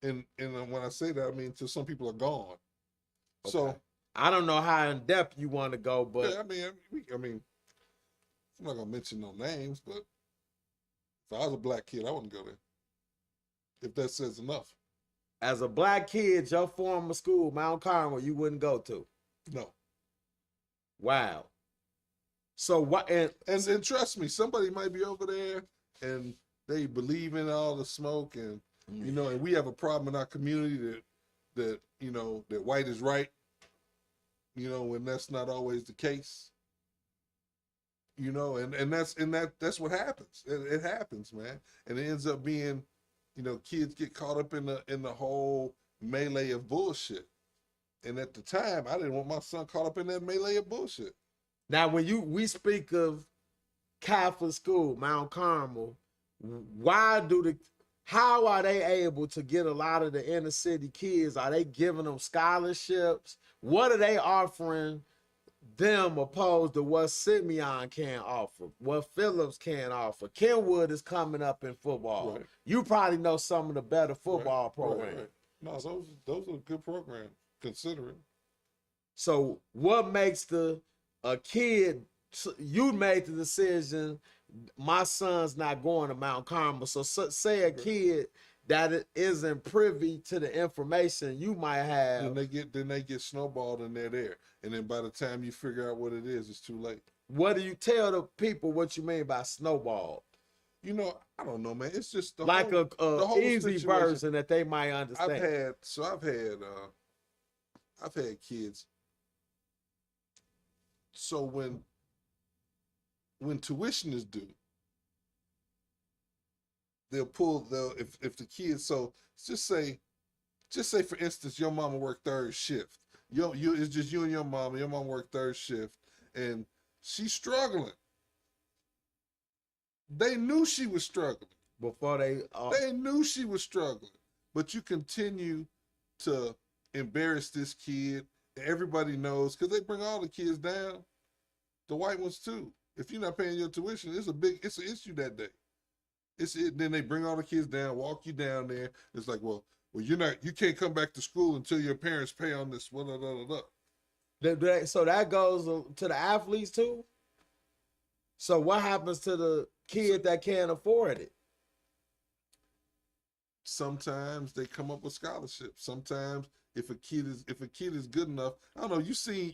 B: And when I say that, I mean until some people are gone.
A: Okay.
B: So
A: I don't know how in depth you want to go, but
B: yeah, I mean, I'm not gonna mention no names, but if I was a black kid, I wouldn't go there. If that says enough.
A: as a black kid, your former school, Mount Carmel, you wouldn't go to.
B: No.
A: Wow. So what?
B: And trust me, somebody might be over there and they believe in all the smoke, and you know, and we have a problem in our community that you know that white is right. You know, when that's not always the case. You know, and that's what happens. It happens, man, and it ends up being, you know, kids get caught up in the whole melee of bullshit. And at the time, I didn't want my son caught up in that melee of bullshit.
A: Now, when we speak of Catholic school, Mount Carmel, how are they able to get a lot of the inner city kids? Are they giving them scholarships? What are they offering them opposed to what Simeon can offer, what Phillips can offer? Kenwood is coming up in football.
B: Right.
A: You probably know some of the better football programs.
B: Right. No, those are good programs, considering.
A: So what makes a kid, you made the decision, my son's not going to Mount Carmel. So say a kid that isn't privy to the information you might have.
B: Then they get snowballed and they're there. And then by the time you figure out what it is, it's too late.
A: What do you tell the people what you mean by snowball?
B: You know, I don't know, man. It's just the
A: like
B: whole, the whole
A: easy
B: situation.
A: version that they might understand.
B: I've had kids. So when tuition is due, if the kids, so just say for instance, your mama worked third shift. It's just you and your mama. Your mama worked third shift, and she's struggling. They knew she was struggling
A: before
B: they knew she was struggling, but you continue to embarrass this kid. Everybody knows, because they bring all the kids down, the white ones too. If you're not paying your tuition, it's an issue that day. Then they bring all the kids down, walk you down there. It's like, well, you can't come back to school until your parents pay on this. Blah, blah, blah, blah.
A: So that goes to the athletes too. So what happens to the kid that can't afford it?
B: Sometimes they come up with scholarships. Sometimes if a kid is good enough, I don't know. You seen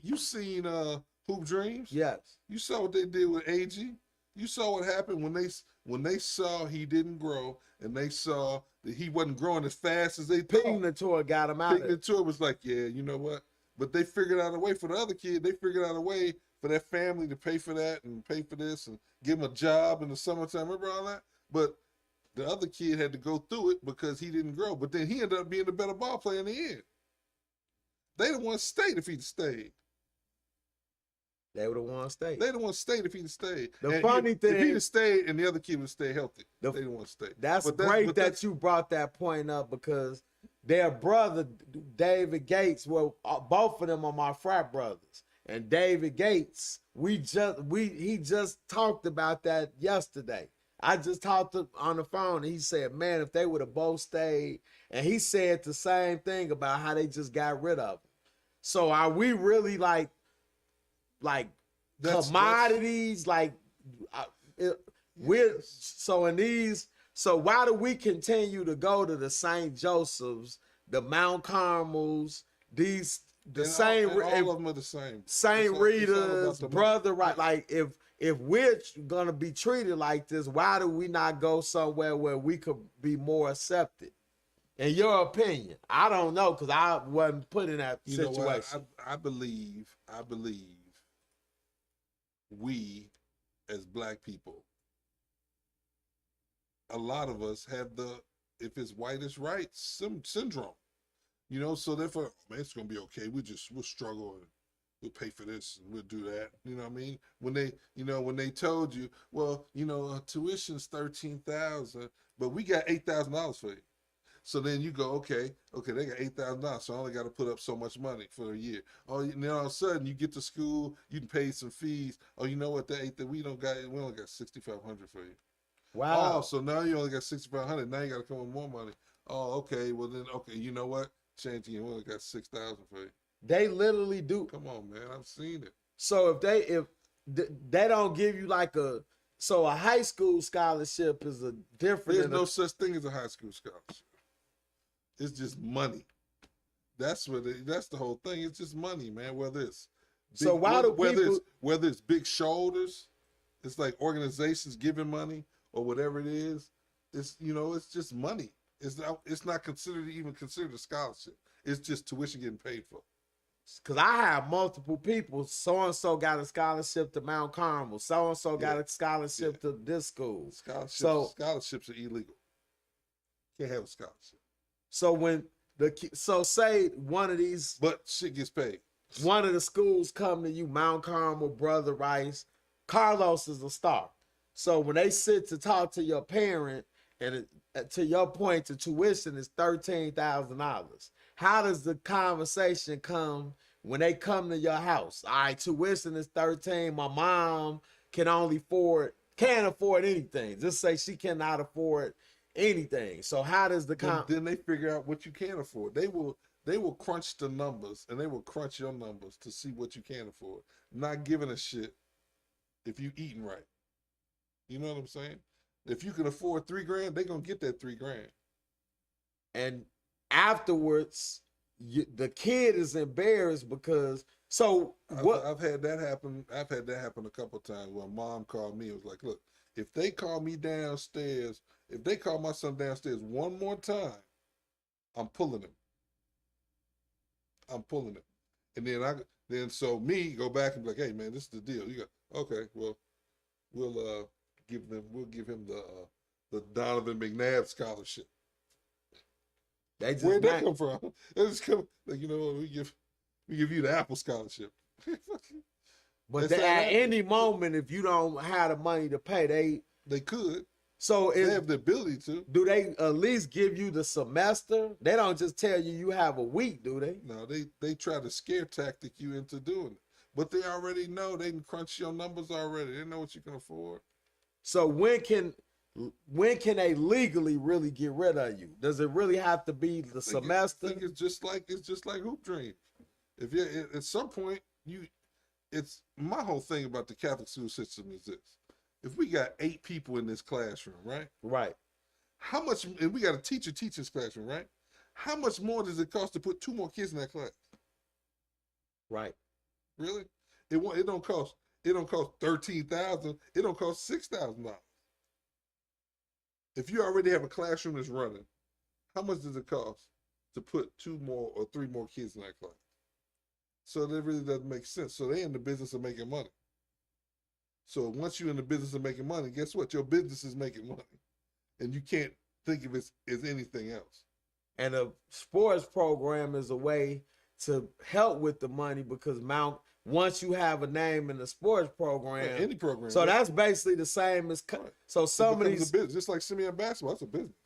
B: Hoop Dreams?
A: Yes.
B: You saw what they did with AG. You saw what happened when they saw he didn't grow, and they saw that he wasn't growing as fast as they thought.
A: Pignator got him out.
B: Pignator was like, yeah, you know what? But they figured out a way for the other kid. They figured out a way for that family to pay for that and pay for this and give him a job in the summertime. Remember all that? But the other kid had to go through it because he didn't grow. But then he ended up being the better ball player in the end. They the ones stayed if he'd stayed.
A: They would have won state.
B: They the ones stayed if he'd stayed.
A: The funny thing,
B: if he'd have stayed and the other kid would stay healthy, they the ones stayed.
A: That's great that you brought that point up, because their brother David Gates, well, both of them are my frat brothers, and David Gates, he just talked about that yesterday. I just talked on the phone, and he said, man, if they would have both stayed, and he said the same thing about how they just got rid of them. So are we really like commodities? So why do we continue to go to the St. Joseph's, the Mount Carmels, all
B: of them are the same.
A: St. Rita's, brother, right? Like if we're gonna be treated like this, why do we not go somewhere where we could be more accepted? In your opinion, I don't know, because I wasn't put in that situation.
B: Know what? I believe we as black people a lot of us have the if it's white it's right syndrome. You know, so therefore, man, it's gonna be okay. We'll struggle and we'll pay for this and we'll do that. You know what I mean? When they told you, well, tuition's 13,000, but we got $8,000 for you. So then you go, okay, they got $8,000, so I only got to put up so much money for a year. Oh, and then all of a sudden you get to school, you can pay some fees. Oh, you know what? That we only got 6,500 for you.
A: Wow.
B: Oh, so now you only got 6,500. Now you got to come with more money. Oh, okay. Well then, okay, you know what? Change again. We only got 6,000 for you.
A: They literally do.
B: Come on, man. I've seen it.
A: So if they don't give you like a high school scholarship is a different.
B: There's no such thing as a high school scholarship. It's just money. That's the whole thing. It's just money, man. Whether it's whether it's big shoulders, it's like organizations giving money or whatever it is. It's it's just money. It's not considered a scholarship. It's just tuition getting paid for.
A: Because I have multiple people. So and so got a scholarship to Mount Carmel. So and so got a scholarship to this school.
B: Scholarships are illegal. Can't have a scholarship.
A: So when say one of these,
B: but shit gets paid.
A: One of the schools come to you, Mount Carmel, Brother Rice, Carlos is a star. So when they sit to talk to your parent, and to your point, the tuition is $13,000. How does the conversation come when they come to your house? All right, tuition is 13. My mom can't afford anything. Just say she cannot afford anything. So how does
B: then they figure out what you can afford. They will crunch the numbers and they will crunch your numbers to see what you can afford. Not giving a shit if you eating right. You know what I'm saying? If you can afford $3,000, they're gonna get that $3,000.
A: And afterwards, the kid is embarrassed because I've
B: had that happen. I've had that happen a couple of times where mom called me and was like, look, if they call me downstairs, if they call my son downstairs one more time, I'm pulling him. And then so me go back and be like, hey man, this is the deal. You go, okay, well, we'll give him the Donovan McNabb scholarship. Where'd that come from? They just come like, we give you the Apple scholarship.
A: But at any moment, if you don't have the money to pay,
B: they could.
A: So
B: they have the ability to.
A: Do they at least give you the semester? They don't just tell you have a week, do they?
B: No, they try to scare tactic you into doing it. But they already know. They can crunch your numbers already. They know what you can afford.
A: So when can they legally really get rid of you? Does it really have to be the semester?
B: I think it's just like Hoop Dream. If you at some point it's my whole thing about the Catholic school system is this. If we got 8 people in this classroom, right?
A: Right.
B: How much, and we got a teacher teach this classroom, right? How much more does it cost to put 2 more kids in that class?
A: Right.
B: Really? It don't cost $13,000. It don't cost $6,000. If you already have a classroom that's running, how much does it cost to put 2 more or 3 more kids in that class? So that really doesn't make sense. So they're in the business of making money. So once you're in the business of making money, guess what? Your business is making money. And you can't think of it as anything else.
A: And a sports program is a way to help with the money because once you have a name in the sports program,
B: any program.
A: So that's basically the same as
B: right.
A: So some of these
B: a business, just like Simeon basketball, it's a business.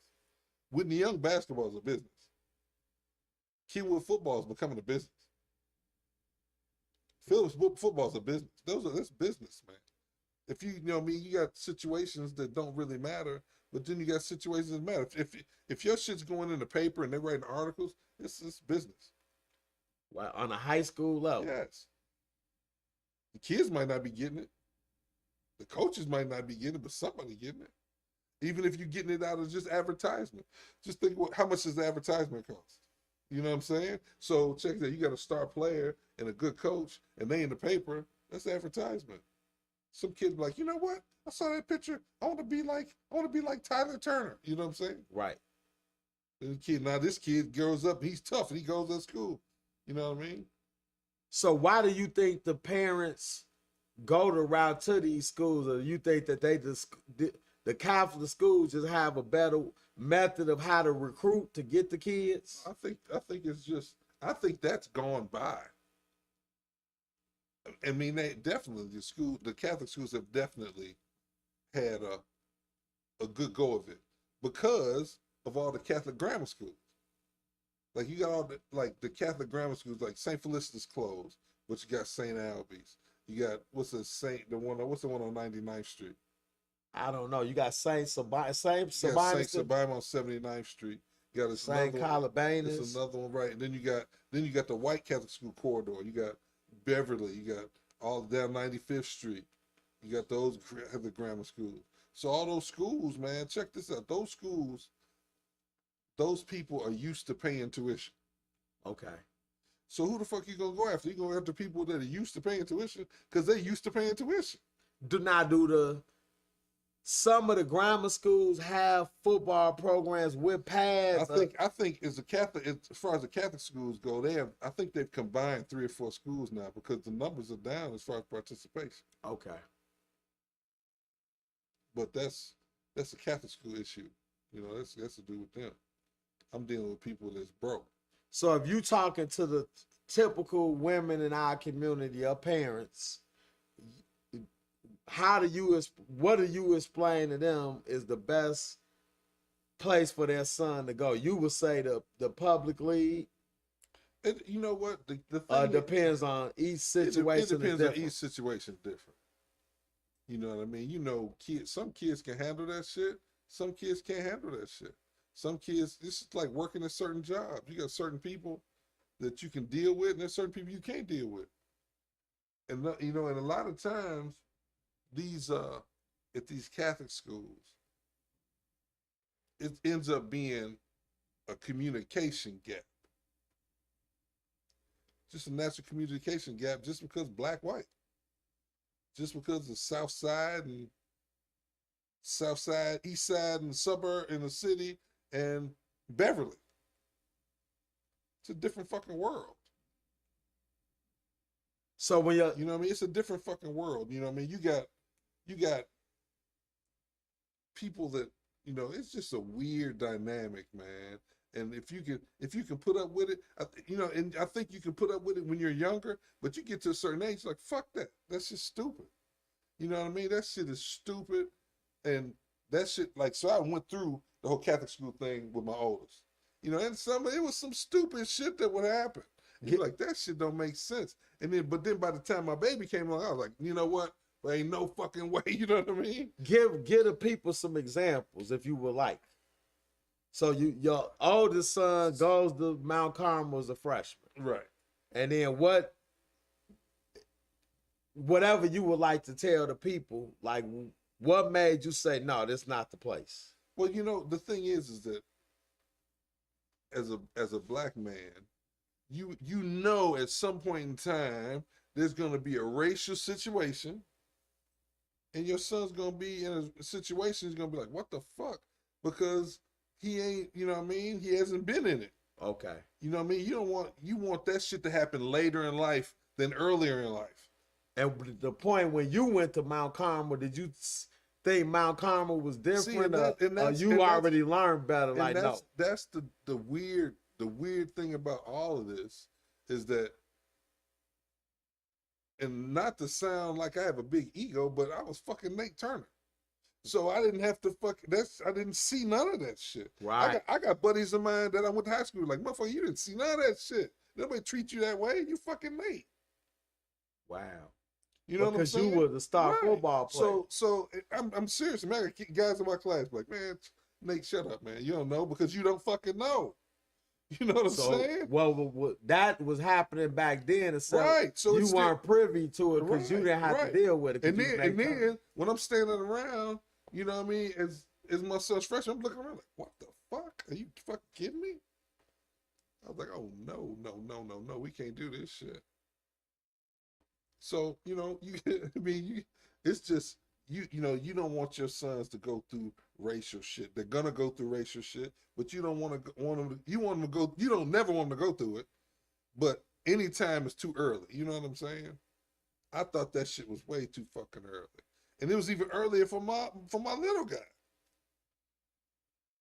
B: Whitney Young basketball is a business. Keywood football is becoming a business. Phillips football is a business. That's business, man. If you got situations that don't really matter, but then you got situations that matter. If your shit's going in the paper and they're writing articles, it's business.
A: Well, on a high school level.
B: Yes. The kids might not be getting it. The coaches might not be getting it, but somebody getting it. Even if you're getting it out of just advertisement. Just think how much does the advertisement cost? You know what I'm saying? So check that. You got a star player and a good coach, and they in the paper. That's advertisement. Some kids be like, you know what? I saw that picture. I want to be like Tyler Turner. You know what I'm saying?
A: Right.
B: This kid grows up. He's tough, and he goes to school. You know what I mean?
A: So why do you think the parents go the route to these schools, or you think that the Catholic schools just have a better method of how to recruit to get the kids?
B: I think it's just, I think that's gone by. I mean, they definitely, the Catholic schools have definitely had a good go of it because of all the Catholic grammar schools. Like you got all the Catholic grammar schools, like St. Felicitas closed, but you got St. Alby's. You got what's the one on 99th Street?
A: I don't know. You got Saint Sabina,
B: St. Sabina on 79th Street. You got
A: Saint Calabanis.
B: It's another one, right? And then you got the white Catholic school corridor. You got Beverly. You got all down 95th Street. You got those the grammar schools. So all those schools, man, check this out. Those schools, those people are used to paying tuition.
A: Okay.
B: So who the fuck you gonna go after? You going after people that are used to paying tuition because they used to paying tuition.
A: Some of the grammar schools have football programs with pads.
B: I think as far as the Catholic schools go, I think they've combined 3 or 4 schools now because the numbers are down as far as participation.
A: Okay.
B: But that's a Catholic school issue. You know, that's to do with them. I'm dealing with people that's broke.
A: So if you talking to the typical women in our community, our parents, what do you explain to them is the best place for their son to go? You would say the public league.
B: You know what? The thing
A: depends on each situation.
B: It depends on each situation different. You know what I mean? You know, some kids can handle that shit. Some kids can't handle that shit. Some kids, this is like working at certain jobs. You got certain people that you can deal with, and there's certain people you can't deal with. And you know, and a lot of times, at these Catholic schools, it ends up being a communication gap. Just a natural communication gap, just because black-white. Just because the South Side, East Side, and the suburb, in the city, and Beverly. It's a different fucking world.
A: So when you
B: know what I mean? It's a different fucking world. You know what I mean? You got people that, you know, it's just a weird dynamic, man. And if you can put up with it, you know, and I think you can put up with it when you're younger, but you get to a certain age, like, fuck that. That's just stupid. You know what I mean? That shit is stupid. And that shit, like, so I went through the whole Catholic school thing with my oldest. You know, and it was some stupid shit that would happen. And you're like, that shit don't make sense. But then by the time my baby came along, I was like, you know what? There ain't no fucking way, you know what I mean?
A: Give the people some examples if you would like. So your oldest son goes to Mount Carmel as a freshman.
B: Right.
A: And then whatever you would like to tell the people, like what made you say, no, this is not the place?
B: Well, you know, the thing is that as a black man, you know at some point in time there's gonna be a racial situation, and your son's gonna be in a situation he's gonna be like, what the fuck? Because he ain't, you know what I mean? He hasn't been in it.
A: Okay.
B: You know what I mean? You want that shit to happen later in life than earlier in life.
A: And the point when you went to Mount Carmel, did you think Mount Carmel was different, or you already learned better? Like, no.
B: That's the weird thing about all of this is that, and not to sound like I have a big ego, but I was fucking Nate Turner. So I didn't have to I didn't see none of that shit.
A: Right.
B: I got buddies of mine that I went to high school with, like, motherfucker, you didn't see none of that shit. Nobody treat you that way. You Nate.
A: Wow.
B: You know what I'm saying?
A: Because you were the star football player.
B: So I'm serious, man. I got guys in my class like, man, Nate, shut up, man. You don't know because you don't fucking know. You know what I'm saying?
A: Well, that was happening back then.
B: Right. So
A: you weren't privy to it because you didn't have to deal with it.
B: And then when I'm standing around, you know what I mean, as my son's freshman, I'm looking around like, what the fuck? Are you fucking kidding me? I was like, oh, no, we can't do this shit. So, you know, it's just, you know, you don't want your sons to go through racial shit. They're gonna go through racial shit, but you don't want them. You don't never want them to go through it. But anytime it's too early. You know what I'm saying? I thought that shit was way too fucking early. and it was even earlier for my little guy.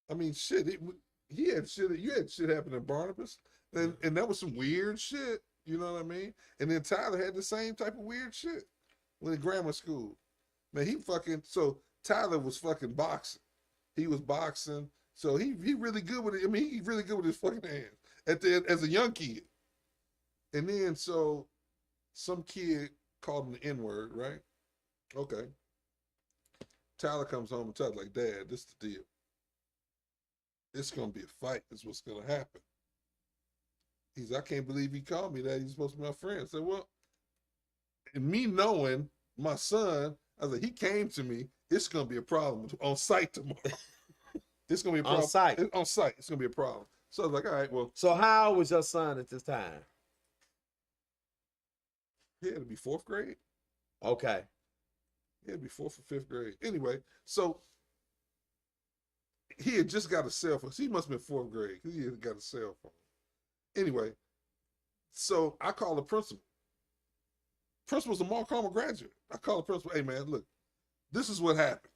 B: I mean, shit, he had shit. You had shit happen in Barnabas, and that was some weird shit. You know what I mean? And then Tyler had the same type of weird shit when in grammar school. Man, so Tyler was fucking boxing. He was boxing, so he really good with it. I mean, he really good with his fucking hands as a young kid. And then so some kid called him the N-word, right? Okay. Tyler comes home and tells like, Dad, this is the deal. It's gonna be a fight. This is what's gonna happen. He's, I can't believe he called me that. He's supposed to be my friend. I said, well, and me knowing my son, I was like, he came to me. It's gonna be a problem on site tomorrow. It's gonna be a problem.
A: On site.
B: On site, it's gonna be a problem. So I was like, all right, well.
A: So how old was your son at this time?
B: He had to be 4th grade.
A: Okay.
B: He had to be 4th or 5th grade. Anyway, so he had just got a cell phone. So he must have been 4th grade because he had got a cell phone. Anyway, so I called the principal. Principal's a Mount Carmel graduate. I called the principal, hey man, look, this is what happened.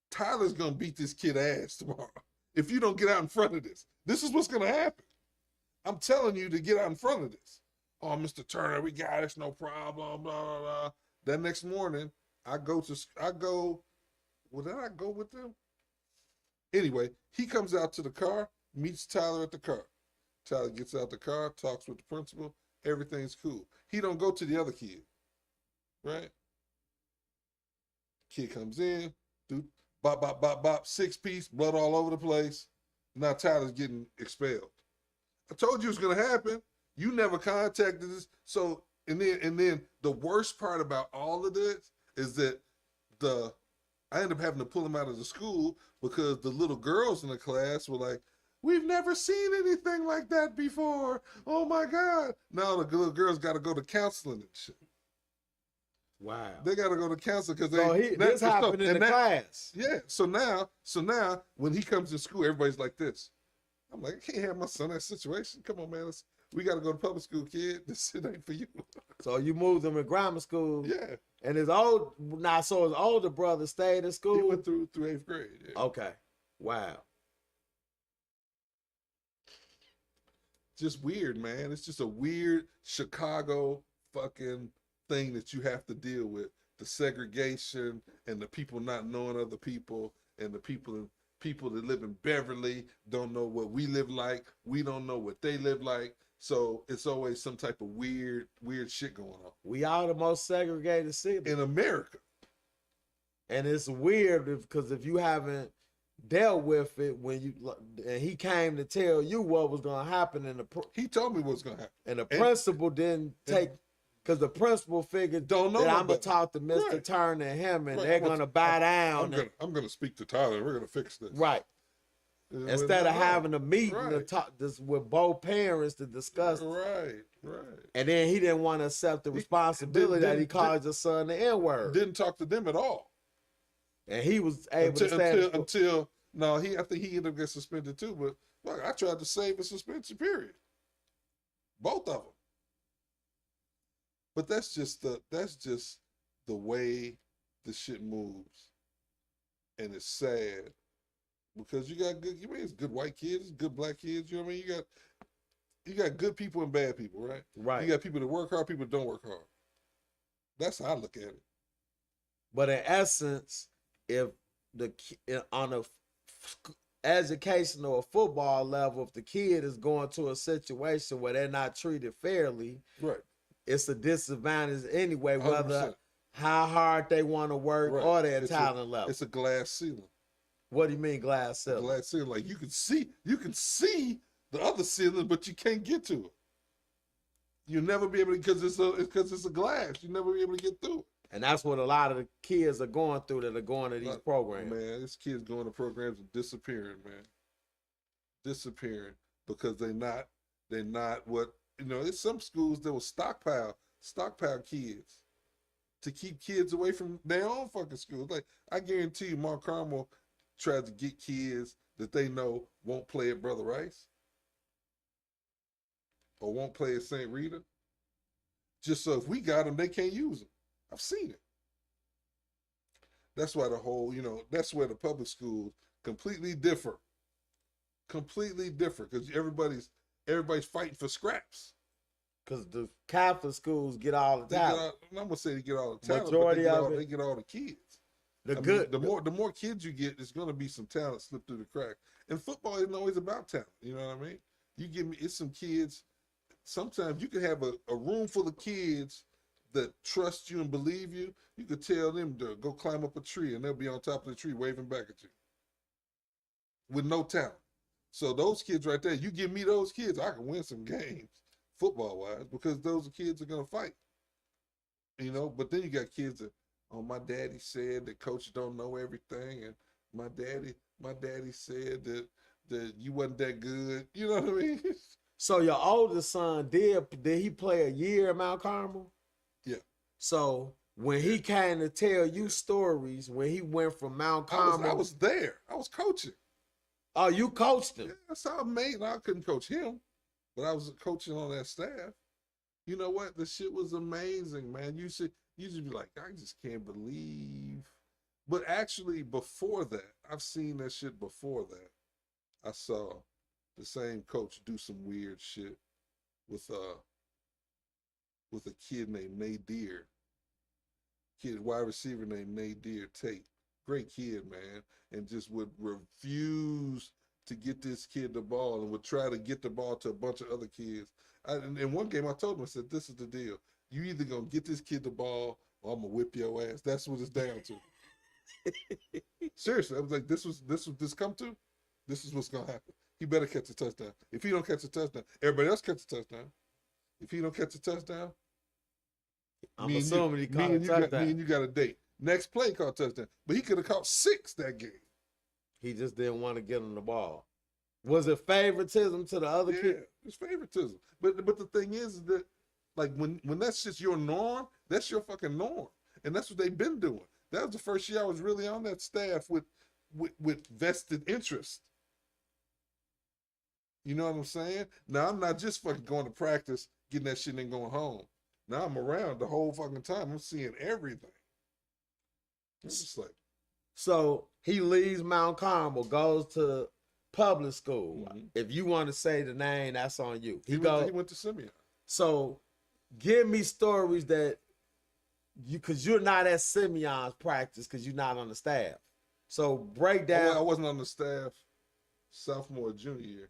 B: Tyler's gonna beat this kid ass tomorrow if you don't get out in front of this. This is what's gonna happen. I'm telling you to get out in front of this. Oh, Mr. Turner, we got it, no problem, blah, blah, blah. That next morning, well, did I go with them? Anyway, he comes out to the car, meets Tyler at the car. Tyler gets out the car, talks with the principal, everything's cool. He don't go to the other kid, right? Kid comes in, dude, bop, bop, bop, bop, 6-piece, blood all over the place. Now Tyler's getting expelled. I told you it was gonna happen. You never contacted us. So, and then the worst part about all of this is that I ended up having to pull him out of the school because the little girls in the class were like, we've never seen anything like that before. Oh my God. Now the little girls got to go to counseling and shit.
A: Wow.
B: They got to go to counseling because
A: this happened in the class.
B: Yeah. So now when he comes to school, everybody's like this. I'm like, I can't have my son in that situation. Come on, man. We got to go to public school, kid. This shit ain't for you.
A: So you moved him in grammar school.
B: Yeah.
A: And his older brother stayed in school?
B: He went through 8th grade. Yeah.
A: Okay. Wow.
B: Just weird, man. It's just a weird Chicago fucking thing that you have to deal with. The segregation and the people not knowing other people and the people that live in Beverly don't know what we live like. We don't know what they live like. So it's always some type of weird shit going on.
A: We are the most segregated city
B: in America.
A: And it's weird because if you haven't dealt with it and he came to tell you what was going to happen he
B: told me what's going to happen.
A: And the principal didn't take, because the principal figured
B: don't know
A: that I'm going to talk to Mr. Turner and him and they're going to buy down.
B: I'm going to speak to Tyler and we're going to fix this.
A: Right. Instead of having a meeting to talk this with both parents to discuss.
B: Right.
A: And then he didn't want to accept the responsibility that he called your son the N-word.
B: Didn't talk to them at all.
A: And he was able to
B: until I think he ended up getting suspended too. But look, I tried to save a suspension period. Both of them. But that's just the way the shit moves. And it's sad. Because you got it's good white kids, good black kids, you know what I mean? You got good people and bad people, right?
A: Right.
B: You got people that work hard, people that don't work hard. That's how I look at it.
A: But in essence, if on a educational or football level, if the kid is going to a situation where they're not treated fairly,
B: right, it's
A: a disadvantage anyway, whether 100%. How hard they want to work or their talent level.
B: It's a glass ceiling.
A: What do you mean glass ceiling?
B: Glass ceiling, like you can see the other ceiling, but you can't get to it. You'll never be able to because it's a glass. You'll never be able to get through it.
A: And that's what a lot of the kids are going through that are going to these programs.
B: Man, these kids going to programs and disappearing, man. Disappearing because they're not what there's some schools that will stockpile kids to keep kids away from their own fucking schools. Like I guarantee you, Mount Carmel tries to get kids that they know won't play at Brother Rice or won't play at St. Rita. Just so if we got them, they can't use them. I've seen it. That's why the whole, that's where the public schools completely differ. Completely different because everybody's fighting for scraps.
A: Because the Catholic schools get all the
B: They get
A: talent.
B: all, I'm gonna say they get all the talent,
A: Majority
B: but
A: of it.
B: they get all the kids.
A: The
B: I mean,
A: good.
B: the more kids you get, there's gonna be some talent slip through the crack. And football isn't always about talent. You know what I mean? You give me it's some kids. Sometimes you can have a room full of kids that trust you and believe you. You could tell them to go climb up a tree, and they'll be on top of the tree waving back at you with no talent. So those kids right there, you give me those kids, I can win some games football wise because those kids are gonna fight. But then you got kids that, oh, my daddy said that coach don't know everything, and my daddy said that you wasn't that good. You know what I mean?
A: So your oldest son did he play a year at Mount Carmel?
B: Yeah.
A: So when he came to tell you stories, when he went from Mount Carmel,
B: I was there. I was coaching.
A: Oh, you coached him.
B: Yeah, that's how I made. I couldn't coach him, but I was coaching on that staff. You know what? The shit was amazing, man. You just be like, I just can't believe. But actually, before that, I've seen that shit before that. I saw the same coach do some weird shit with a kid named Nadir. Wide receiver named Nadir Tate. Great kid, man, and just would refuse to get this kid the ball and would try to get the ball to a bunch of other kids. In one game, I told him, I said, this is the deal. You either going to get this kid the ball or I'm going to whip your ass. That's what it's down to. Seriously, I was like, this come to? This is what's going to happen. He better catch a touchdown. If he don't catch a touchdown, everybody else catch a touchdown. If he don't catch a touchdown,
A: I'm assuming he caught a touchdown.
B: Me and you got a date. Next play caught touchdown. But he could have caught 6 that game.
A: He just didn't want to get him the ball. Was it favoritism to the other kid?
B: Yeah, it's favoritism. But the thing is that, like, when that's just your norm, that's your fucking norm. And that's what they've been doing. That was the first year I was really on that staff with vested interest. You know what I'm saying? Now, I'm not just fucking going to practice, getting that shit and going home. Now I'm around the whole fucking time. I'm seeing everything. It's just like,
A: so he leaves Mount Carmel, goes to public school.
B: Mm-hmm.
A: If you want to say the name, that's on you.
B: He went to Simeon.
A: So give me stories that because you're not at Simeon's practice because you're not on the staff. So break down.
B: I wasn't on the staff sophomore or junior year,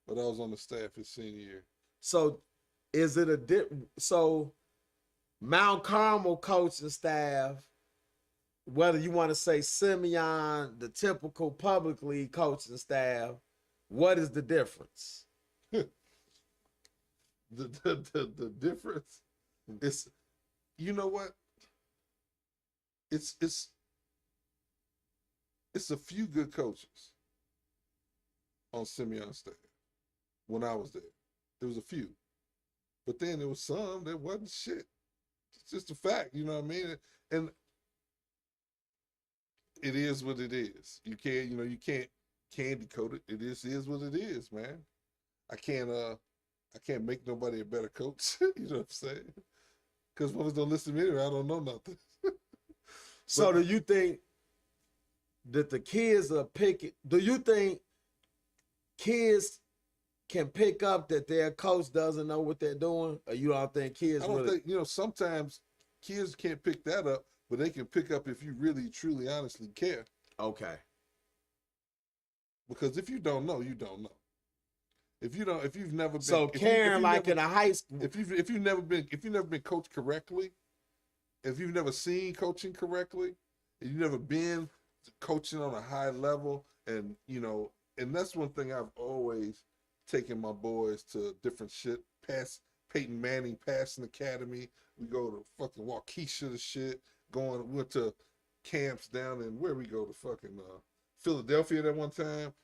B: but I was on the staff his senior year.
A: So is it so Mount Carmel coaching staff, whether you want to say Simeon, the typical public league coaching staff, what is the difference?
B: The difference is, you know what? It's a few good coaches on Simeon's staff when I was there. There was a few. But then there was some that wasn't shit. It's just a fact, you know what I mean? And it is what it is. You can't candy coat it. It is what it is, man. I can't make nobody a better coach. You know what I'm saying? Because motherfuckers don't listen to me anyway, I don't know nothing.
A: So do you think that the kids are picking? Do you think kids can pick up that their coach doesn't know what they're doing, or you don't think kids?
B: I don't think sometimes kids can't pick that up, but they can pick up if you really, truly, honestly care.
A: Okay.
B: Because if you don't know, you don't know. If you've never been
A: so caring like in a high school.
B: If you've never been coached correctly, if you've never seen coaching correctly, and you've never been coaching on a high level, and that's one thing I've always taken my boys to different shit. Peyton Manning passing academy. We go to fucking Waukesha to shit. Went to camps down in where we go to fucking Philadelphia that one time.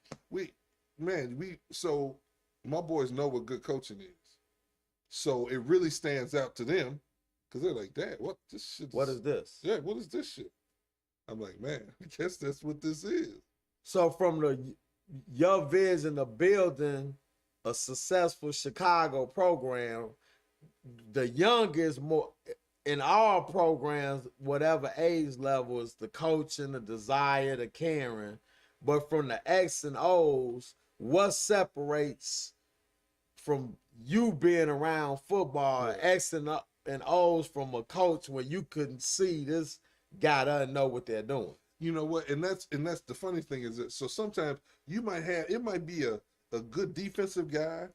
B: So my boys know what good coaching is. So it really stands out to them because they're like, Dad, what this shit?
A: What is this?
B: Yeah, what is this shit? I'm like, man, I guess that's what this is.
A: So from your vision of building a successful Chicago program, the youngest in all programs, whatever age level, is the coaching, the desire, the caring. But from the X and O's, what separates from you being around football,
B: Right.
A: X and O's from a coach where you couldn't see this guy doesn't know what they're doing?
B: You know what? And that's the funny thing is that so sometimes you might have it might be a good defensive guy,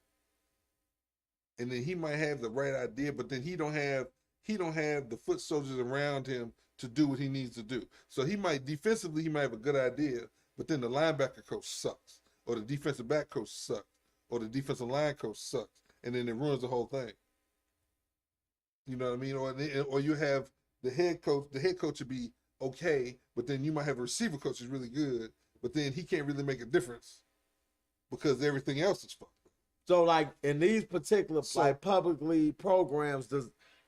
B: and then he might have the right idea, but then he don't have the foot soldiers around him to do what he needs to do. So he might defensively he might have a good idea, but then the linebacker coach sucks, or the defensive back coach sucks, or the defensive line coach sucks, and then it ruins the whole thing. You know what I mean? Or you have the head coach. The head coach would be okay, but then you might have a receiver coach who's really good, but then he can't really make a difference because everything else is fucked.
A: So, like in these particular like publicly programs,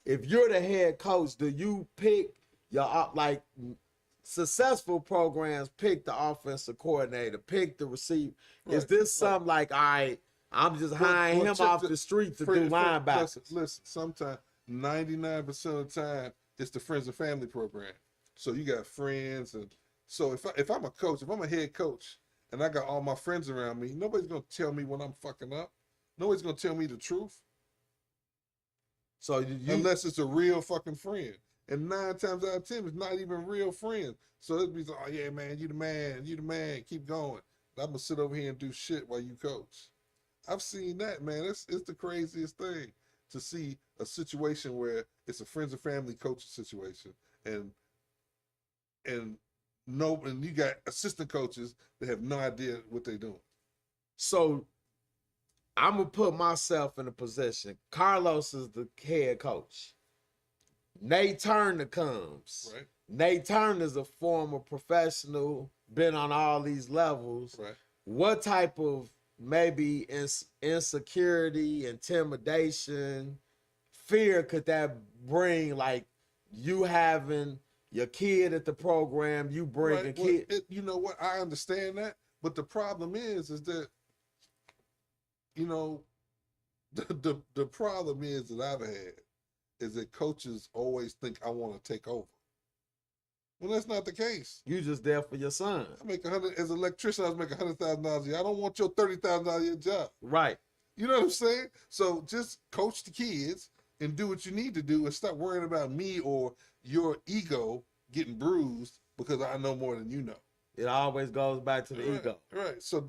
A: if you're the head coach, do you pick your like successful programs pick the offensive coordinator, pick the receiver? Right. Is this something like, all right, I'm just hiring him off the street to do linebackers?
B: Listen, sometimes 99% of the time it's the friends and family program. So you got friends, and so if I'm a coach, if I'm a head coach, and I got all my friends around me, nobody's gonna tell me when I'm fucking up. Nobody's gonna tell me the truth.
A: So
B: unless it's a real fucking friend, and 9 times out of 10, it's not even real friends. So it'd be like, oh yeah, man, you the man, keep going. I'm gonna sit over here and do shit while you coach. I've seen that, man. It's the craziest thing to see a situation where it's a friends and family coaching situation, and you got assistant coaches that have no idea what they're doing.
A: So I'm gonna put myself in a position. Carlos is the head coach. Nate Turner comes.
B: Right.
A: Nate Turner is a former professional, been on all these levels.
B: Right.
A: What type of maybe insecurity, intimidation, fear could that bring? Like you having your kid at the program, you bring a kid.
B: You know what? I understand that, but the problem is that, you know, the problem is that I've had is that coaches always think I want to take over. Well, that's not the case.
A: You just there for your son.
B: I make $100 as an electrician. I was making $100,000 a year. I don't want your $30,000 a year job.
A: Right.
B: You know what I'm saying? So just coach the kids and do what you need to do, and stop worrying about me or your ego getting bruised because I know more than you know.
A: It always goes back to the ego.
B: Right. So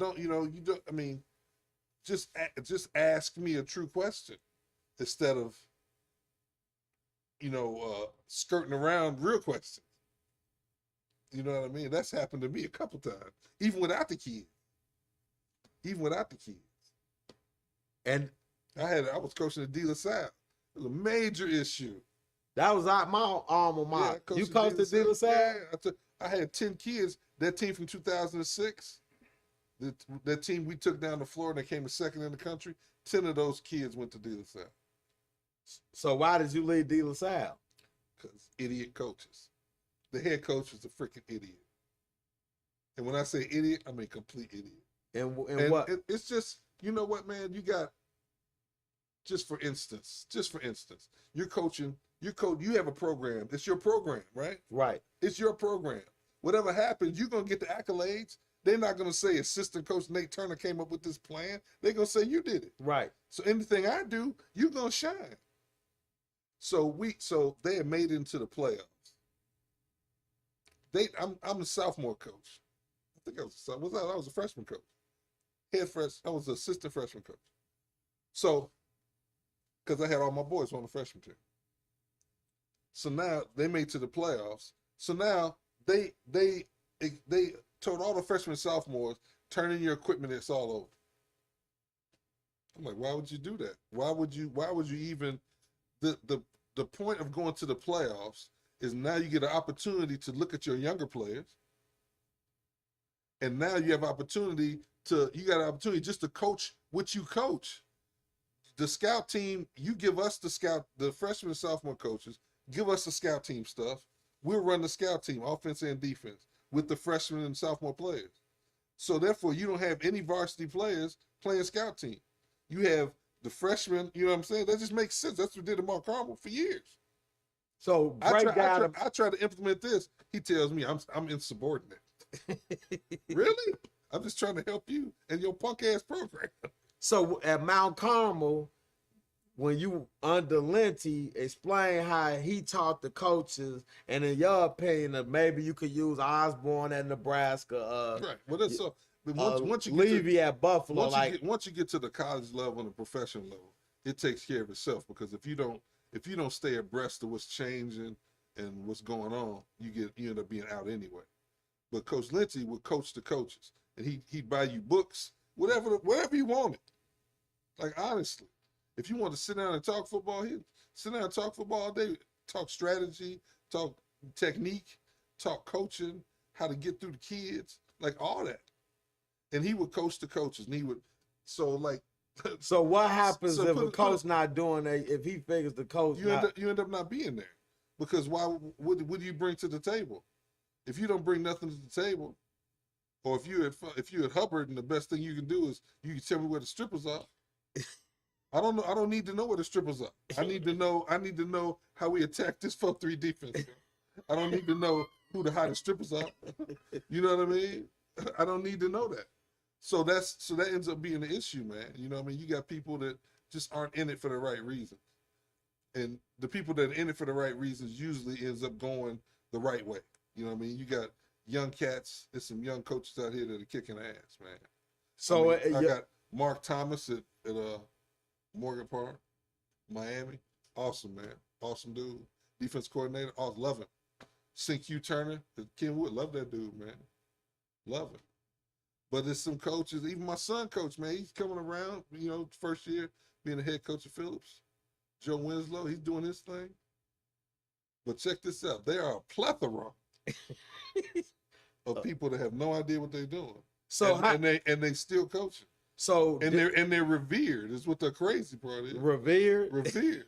B: just ask me a true question instead of, skirting around real questions. You know what I mean? That's happened to me a couple times, even without the kids.
A: And
B: I was coaching at De La Salle. It was a major issue.
A: That was my alma mater.
B: Yeah,
A: you coached at De La Salle?
B: Yeah, I had 10 kids. That team from 2006, that team we took down to Florida, they came second in the country. 10 of those kids went to De La Salle.
A: So why did you leave De La Salle?
B: Because idiot coaches. The head coach was a freaking idiot. And when I say idiot, I mean complete idiot.
A: And what?
B: It's just, you know what, man? You got, just for instance, you're coaching, you have a program. It's your program, right?
A: Right.
B: It's your program. Whatever happens, you're going to get the accolades. They're not going to say assistant coach Nate Turner came up with this plan. They're going to say you did it.
A: Right. So
B: anything I do, you're going to shine. So they had made it into the playoffs. I'm a sophomore coach. I think I was a freshman coach. I was an assistant freshman coach. So, because I had all my boys on the freshman team. So now they made it to the playoffs. So now they told all the freshmen and sophomores, turn in your equipment, it's all over. I'm like, why would you do that? Why would you even, the point of going to the playoffs is now you get an opportunity to look at your younger players. And now you have opportunity just to coach what you coach. The scout team, you give us the freshman and sophomore coaches, give us the scout team stuff. We'll run the scout team, offense and defense, with the freshmen and sophomore players. So therefore, you don't have any varsity players playing scout team. You have the freshmen, you know what I'm saying? That just makes sense. That's what we did at Mount Carmel for years.
A: So break down.
B: I try to implement this. He tells me I'm insubordinate. Really? I'm just trying to help you and your punk ass program.
A: So at Mount Carmel, when you under Linty, explain how he taught the coaches, and in your opinion, maybe you could use Osborne at Nebraska,
B: Right. Well, that's so. But once you
A: Levy at Buffalo,
B: once you get to the college level and the professional level, it takes care of itself. Because if you don't stay abreast of what's changing and what's going on, you end up being out anyway. But Coach Linty would coach the coaches, and he'd buy you books, whatever you wanted. Like honestly, if you want to sit down and talk football, he'd sit down and talk football all day, talk strategy, talk technique, talk coaching, how to get through the kids, like all that. And he would coach the coaches, and he would so
A: what happens if a coach not doing that? If he figures the coach,
B: you end up not being there, because what do you bring to the table? If you don't bring nothing to the table, or if you at Hubbard, and the best thing you can do is you can tell me where the strippers are. I don't know. I don't need to know where the strippers are. I need to know how we attack this 4-3 defense. I don't need to know who the hottest strippers are. You know what I mean? I don't need to know that. So that ends up being the issue, man. You know what I mean? You got people that just aren't in it for the right reasons. And the people that are in it for the right reasons usually ends up going the right way. You know what I mean? You got young cats. There's some young coaches out here that are kicking ass, man.
A: So
B: I got Mark Thomas at Morgan Park, Miami. Awesome, man. Awesome dude. Defense coordinator. Oh, love him. Q Turner, Ken Wood, love that dude, man. Love him. But there's some coaches, even my son coach, man, he's coming around, first year being the head coach of Phillips. Joe Winslow, he's doing his thing. But check this out. There are a plethora of people that have no idea what they're doing.
A: So
B: and they still coaching.
A: So
B: they're revered is what the crazy part is.
A: Revered.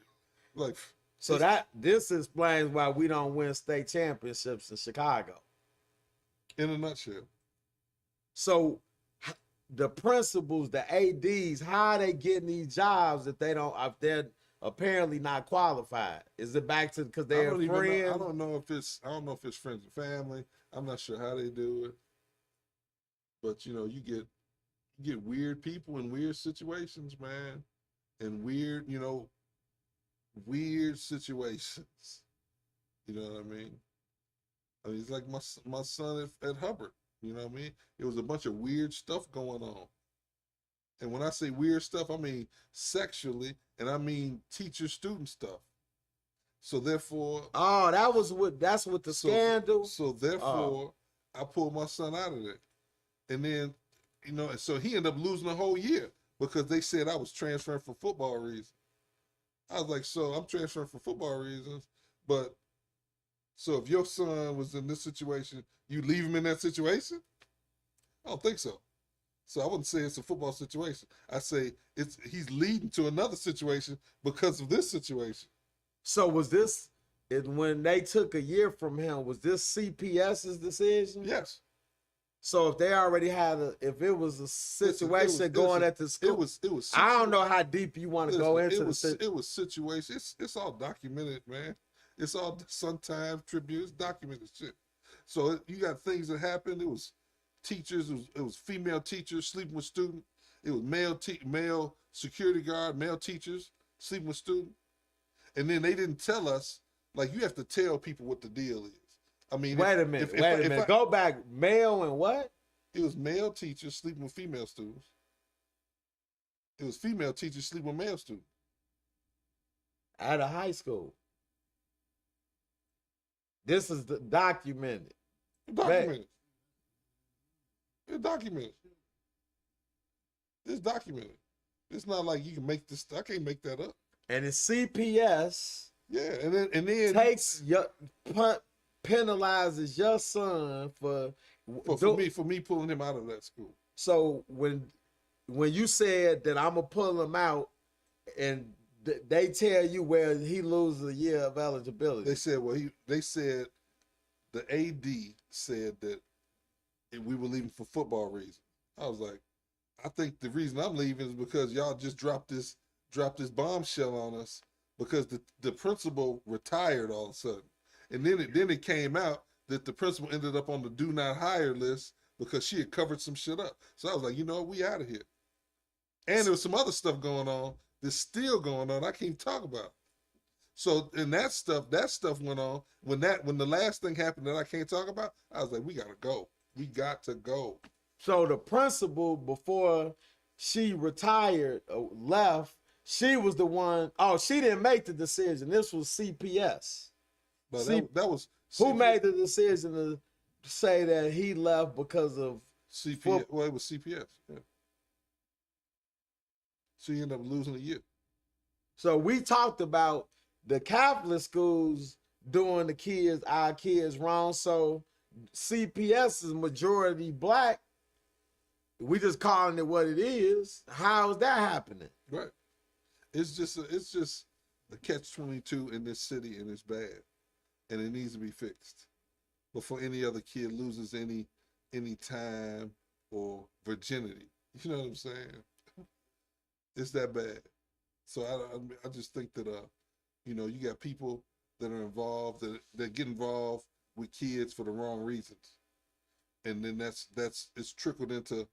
B: Like
A: so this explains why we don't win state championships in Chicago.
B: In a nutshell.
A: So the principals, the ADs, how are they getting these jobs if they're apparently not qualified? Is it back to because they're friends?
B: I don't know if it's friends and family. I'm not sure how they do it. But you get weird people in weird situations, man. And weird situations. You know what I mean? It's like my son at Hubbard. You know what I mean? It was a bunch of weird stuff going on. And when I say weird stuff, I mean sexually, and I mean teacher-student stuff. So therefore...
A: Oh, that's what the scandal...
B: So therefore, I pulled my son out of there. And then, and so he ended up losing a whole year because they said I was transferring for football reasons. I was like, so I'm transferring for football reasons, but so if your son was in this situation, you leave him in that situation? I don't think so. So I wouldn't say it's a football situation. I say he's leading to another situation because of this situation.
A: So was this, when they took a year from him, was this CPS's decision?
B: Yes.
A: So if they already had if it was a situation going at the school,
B: it was.
A: I don't know how deep you want to go into
B: it was situation. It's all documented, man. It's all Sun-Times, Tribune. It's documented shit. So you got things that happened. It was teachers. It was female teachers sleeping with students. It was male security guard, male teachers sleeping with students. And then they didn't tell us. Like, you have to tell people what the deal is. I mean,
A: wait a minute. Go back. Male and what?
B: It was male teachers sleeping with female students. It was female teachers sleeping with male students.
A: At a high school. This is documented.
B: Documented. It's documented. It's documented. It's not like you can make this. I can't make that up.
A: And it's CPS.
B: Yeah, and then
A: takes penalizes your son for
B: me pulling him out of that school.
A: So when you said that I'm gonna pull him out, and they tell you where he loses a year of eligibility.
B: They said, the AD said that we were leaving for football reasons. I was like, I think the reason I'm leaving is because y'all just dropped this bombshell on us because the principal retired all of a sudden, and then it came out that the principal ended up on the do not hire list because she had covered some shit up. So I was like, you know what, we out of here. And there was some other stuff going on that's still going on I can't talk about. So and that stuff went on when the last thing happened that I can't talk about. I was like, we gotta go. We got to go.
A: So the principal, before she retired, left, she was the one. Oh, she didn't make the decision. This was CPS.
B: But that was
A: who made the decision to say that he left because of
B: CPS. Well, it was CPS. Yeah. So you end up losing a year.
A: So we talked about the Catholic schools doing our kids wrong. So CPS is majority black. We just calling it what it is. How is that happening?
B: Right. It's just a catch-22 in this city, and it's bad, and it needs to be fixed before any other kid loses any time or virginity. You know what I'm saying? It's that bad. So I just think that you got people that are involved that get involved with kids for the wrong reasons, and then it's trickled into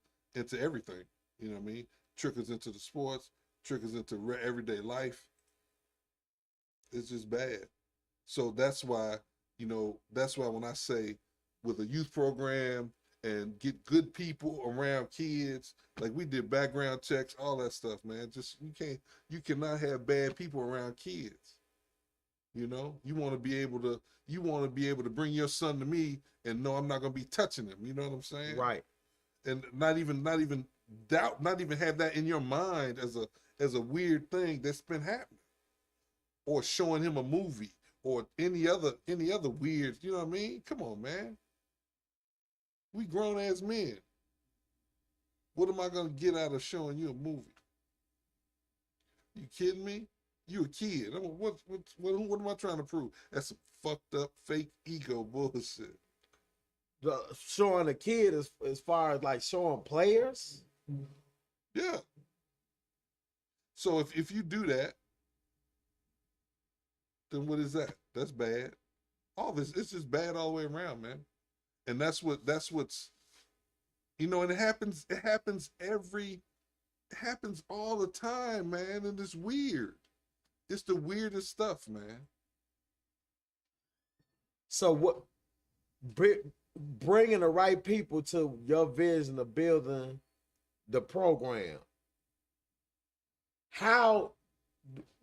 B: everything. You know what I mean? Trickles into the sports, trickles into everyday life. It's just bad. So that's why when I say with a youth program and get good people around kids, like we did background checks, all that stuff, man. Just you cannot have bad people around kids. You know, you want to be able to bring your son to me and know I'm not going to be touching him. You know what I'm saying?
A: Right.
B: And not even have that in your mind as a weird thing that's been happening, or showing him a movie or any other weird. You know what I mean? Come on, man. We grown ass men. What am I gonna get out of showing you a movie? You kidding me? You a kid. What am I trying to prove? That's some fucked up fake ego bullshit.
A: Showing a kid as far as like showing players?
B: Yeah. So if you do that, then what is that? That's bad. All this, it's just bad all the way around, man. And that's what's, and it happens all the time, man. And it's weird. It's the weirdest stuff, man.
A: So what, bringing the right people to your vision of building the program, how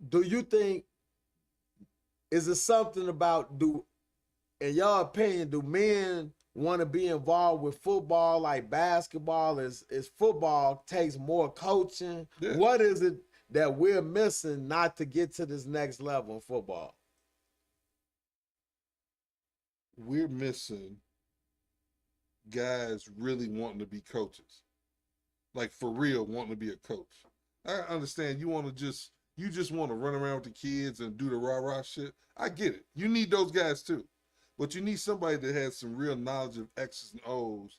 A: do you think, is it something about, in your opinion, do men want to be involved with football like basketball? Is football takes more coaching? Yeah. What is it that we're missing not to get to this next level in football?
B: We're missing guys really wanting to be coaches, like for real wanting to be a coach. I understand you just want to run around with the kids and do the rah-rah shit. I get it. You need those guys too. But you need somebody that has some real knowledge of X's and O's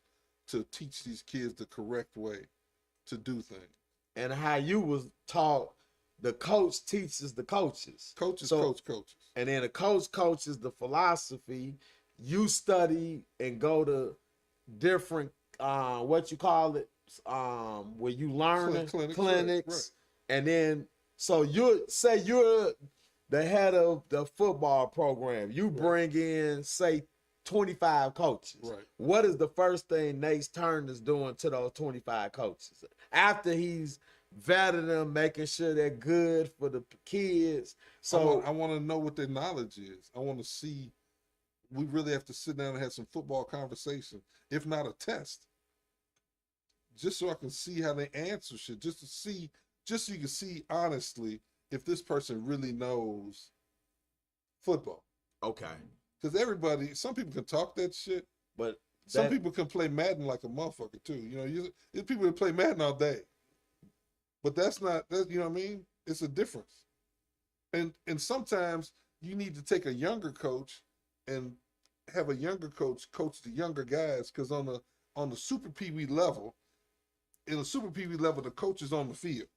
B: to teach these kids the correct way to do things.
A: And how you was taught, the coach teaches the coaches.
B: Coaches.
A: And then the coach coaches the philosophy. You study and go to different, what you call it, where you learn clinics. Right. And then, so you're the head of the football program. You bring in, say, 25 coaches.
B: Right.
A: What is the first thing Nate Turner's doing to those 25 coaches? After he's vetting them, making sure they're good for the kids. So
B: I want to know what their knowledge is. I want to see, we really have to sit down and have some football conversation, if not a test. Just so I can see how they answer shit, just so you can see honestly if this person really knows football.
A: Okay.
B: Because some people can talk that shit, but some people can play Madden like a motherfucker too. There's people that play Madden all day. But that's not, you know what I mean? It's a difference. And sometimes you need to take a younger coach and have a younger coach the younger guys, because on the Super Pee Wee level, in the Super Pee Wee level, the coach is on the field.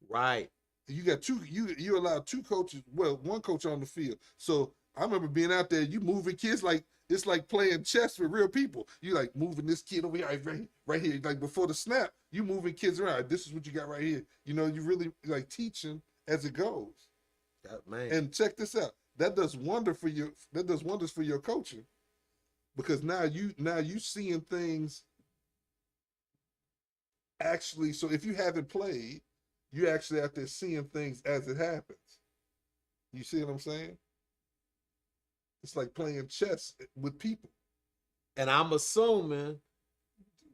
A: Right.
B: You got two. You allow two coaches. Well, one coach on the field. So I remember being out there. You moving kids like it's like playing chess with real people. You like moving this kid over here, right here. Like before the snap, you moving kids around. This is what you got right here. You know, you really like teaching as it goes.
A: Man.
B: And check this out. That does wonders for your coaching, because now you seeing things actually. So if you haven't played, you actually out there seeing things as it happens. You see what I'm saying? It's like playing chess with people.
A: And I'm assuming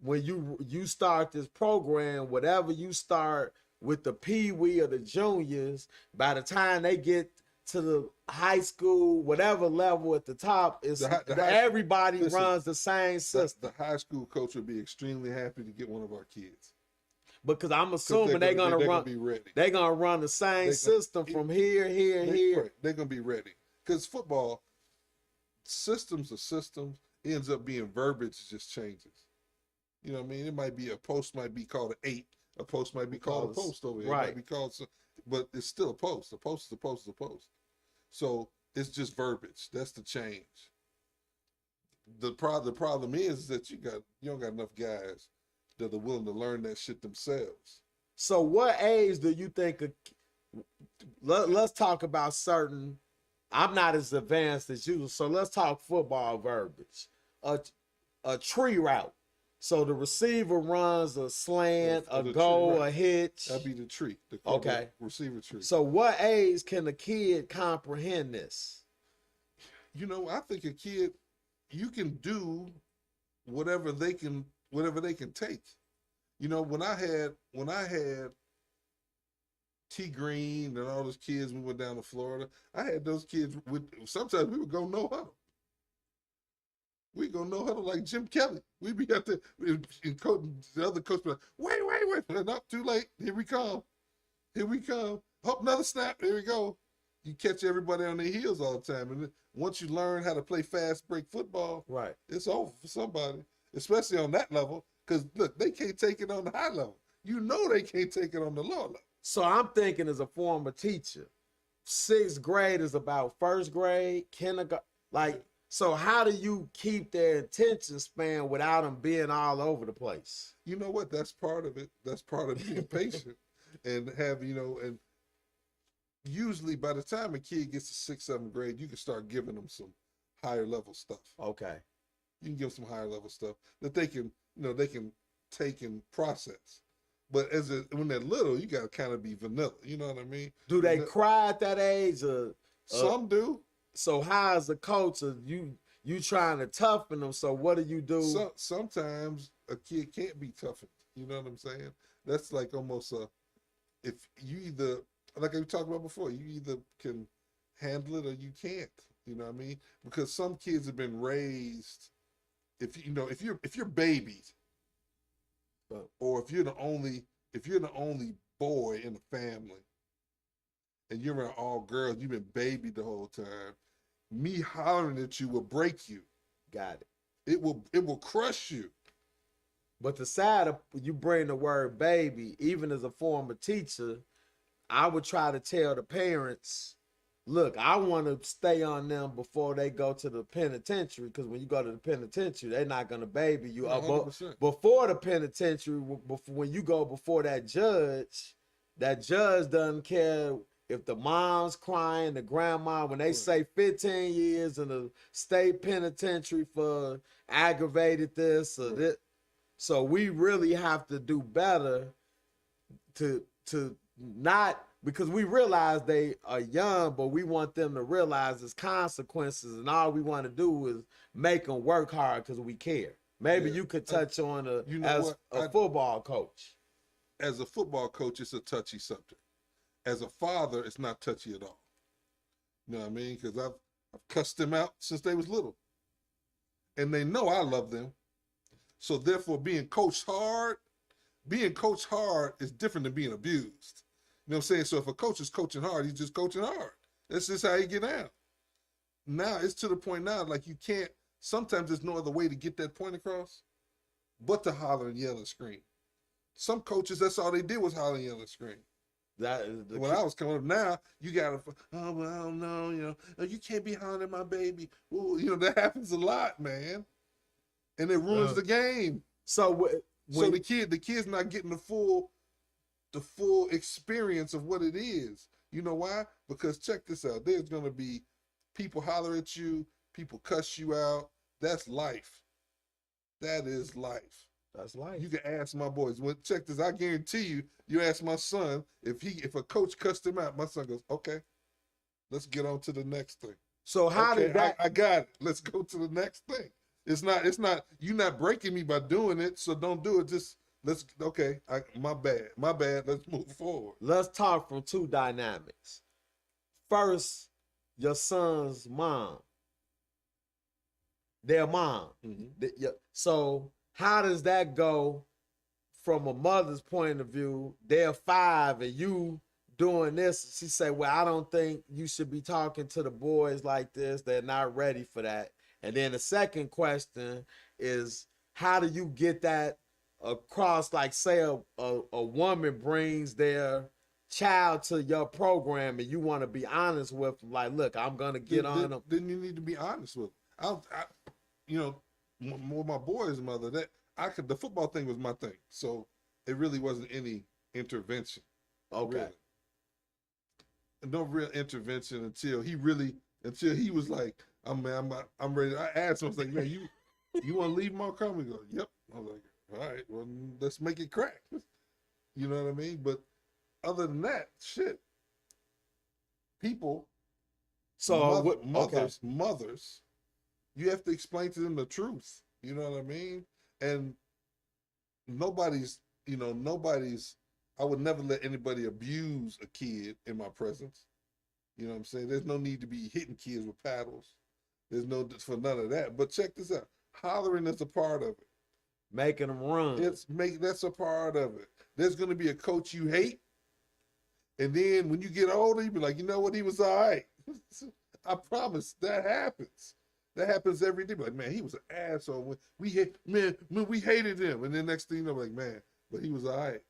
A: when you start this program, whatever you start with the pee-wee or the juniors, by the time they get to the high school, whatever level at the top, is everybody runs the same system.
B: The high school coach would be extremely happy to get one of our kids.
A: Because I'm assuming they're gonna run the same system from here.
B: Right. They're gonna be ready. Because football, systems are systems. It ends up being verbiage just changes. You know what I mean? It might be a post might be called an 8. A post might be called a post over here. Right. It might be called but it's still a post. A post is a post is a post. So it's just verbiage. That's the change. The problem is that you don't got enough guys that are willing to learn that shit themselves.
A: So what age do you think let's talk about certain, I'm not as advanced as you, so let's talk football verbiage. A tree route. So the receiver runs a slant, a goal, tree, right. A hitch.
B: That'd be the tree.
A: Okay.
B: Receiver tree.
A: So what age can a kid comprehend this?
B: You know, I think a kid, you can do whatever they can take. You know, when I had T Green and all those kids, we went down to Florida. I had those kids sometimes we would go no huddle. We go no huddle like Jim Kelly. We'd be out there and the other coach be like, wait, not too late. Here we come. Hope another snap. Here we go. You catch everybody on their heels all the time. And once you learn how to play fast break football,
A: right,
B: it's over for somebody, especially on that level. Because look, they can't take it on the high level. You know they can't take it on the low level.
A: So I'm thinking as a former teacher, 6th grade is about 1st grade, kindergarten, like. So how do you keep their attention span without them being all over the place?
B: You know what? That's part of it. That's part of being patient and and usually by the time a kid gets to 6th, 7th grade, you can start giving them some higher level stuff.
A: Okay.
B: You can give them some higher level stuff that they can take and process. But when they're little, you got to kind of be vanilla. You know what I mean?
A: Do they cry at that age?
B: Some do.
A: So how as a coach, you trying to toughen them? So what do you do?
B: Sometimes a kid can't be toughened. You know what I'm saying? That's like almost if you either, like we talked about before, you either can handle it or you can't. You know what I mean? Because some kids have been raised. If you're babied, or if you're the only boy in the family, and you're around all girls, you've been babied the whole time, me hollering at you will break you.
A: Got it.
B: It will crush you.
A: But the side of you bring the word baby, even as a former teacher, I would try to tell the parents, look, I want to stay on them before they go to the penitentiary, because when you go to the penitentiary, they're not going to baby you.
B: 100%.
A: Before the penitentiary, when you go before that judge doesn't care if the mom's crying, the grandma, when they say 15 years in the state penitentiary for aggravated this or that. So we really have to do better to not, because we realize they are young, but we want them to realize there's consequences, and all we want to do is make them work hard because we care. Maybe you could touch on as a football coach.
B: As a football coach, it's a touchy subject. As a father, it's not touchy at all. You know what I mean? Because I've cussed them out since they was little. And they know I love them. So therefore, being coached hard is different than being abused. You know what I'm saying? So if a coach is coaching hard, he's just coaching hard. That's just how you get down. Now, it's to the point now, like you can't, sometimes there's no other way to get that point across but to holler and yell and scream. Some coaches, that's all they did was holler and yell and scream.
A: That is the
B: When I was coming up, now you gotta, oh well, I don't know, oh, you can't be hollering my baby. Ooh, that happens a lot, man, and it ruins the game.
A: So
B: So the kid's not getting the full experience of what it is. You know why? Because check this out. There's gonna be people holler at you, people cuss you out. That's life. That is life.
A: That's life.
B: You can ask my boys. When check this, I guarantee you. You ask my son if a coach cussed him out, my son goes, "Okay, let's get on to the next thing."
A: So how did that?
B: I got it. Let's go to the next thing. It's not. You're not breaking me by doing it, so don't do it. Just let's. Okay, my bad. Let's move forward.
A: Let's talk from two dynamics. First, your son's mom. Their mom.
B: Mm-hmm.
A: So how does that go from a mother's point of view? They're 5 and you doing this. She said, well, I don't think you should be talking to the boys like this. They're not ready for that. And then the second question is, how do you get that across? Like, say a woman brings their child to your program and you want to be honest with them, like, look, I'm going to get on them.
B: Then you need to be honest with them. More my boy's mother, the football thing was my thing. So it really wasn't any intervention.
A: Okay.
B: Really. No real intervention until he was like, I'm ready. I asked him, I was like, man, you want to leave my car? He goes, yep. I was like, all right, well, let's make it crack. You know what I mean? But other than that, shit, people,
A: So
B: mothers, you have to explain to them the truth. You know what I mean? And nobody's, I would never let anybody abuse a kid in my presence. You know what I'm saying? There's no need to be hitting kids with paddles. There's no for none of that. But check this out. Hollering is a part of it.
A: Making them run.
B: That's a part of it. There's going to be a coach you hate. And then when you get older, you be like, you know what? He was all right. I promise that happens. That happens every day. Like, man, he was an asshole. We hated him. And then next thing you know, like, man, but he was all right.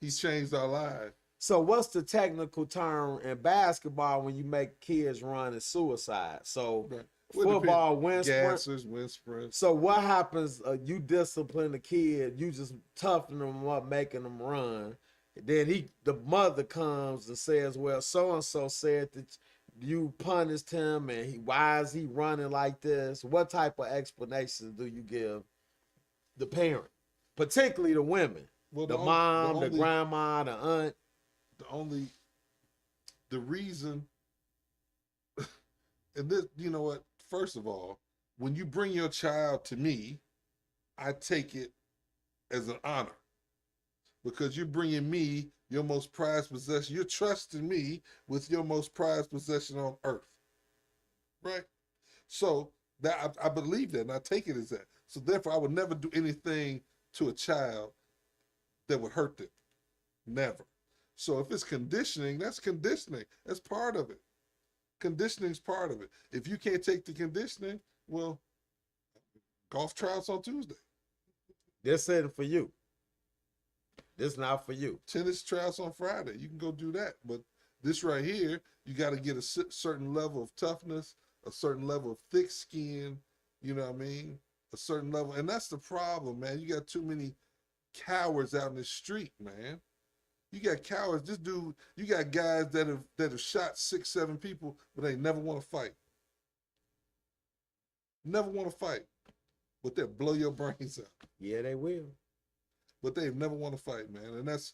B: He's changed our lives.
A: So what's the technical term in basketball when you make kids run is suicide? So
B: Right.
A: football, wind
B: gassers, wind sprints.
A: So what happens? You discipline the kid, you just toughen them up, making them run. Then the mother comes and says, well, so-and-so said that you punished him and why is he running like this? What type of explanations do you give the parent, particularly the women? Well, the mom, the grandma, the aunt.
B: The reason, and this, you know what? First of all, when you bring your child to me, I take it as an honor because you're bringing me your most prized possession. You're trusting me with your most prized possession on earth, right? So that I believe that, and I take it as that. So therefore, I would never do anything to a child that would hurt them. Never. So if it's conditioning, that's conditioning. That's part of it. Conditioning's part of it. If you can't take the conditioning, well, golf trials on Tuesday.
A: They're setting for you. This not for you.
B: Tennis trials on Friday. You can go do that. But this right here, you got to get a certain level of toughness, a certain level of thick skin, you know what I mean? A certain level. And that's the problem, man. You got too many cowards out in the street, man. You got cowards. This dude, you got guys that have shot 6, 7 people, but they never want to fight. Never want to fight. But they'll blow your brains out.
A: Yeah, they will.
B: But they've never want to fight, man. And that's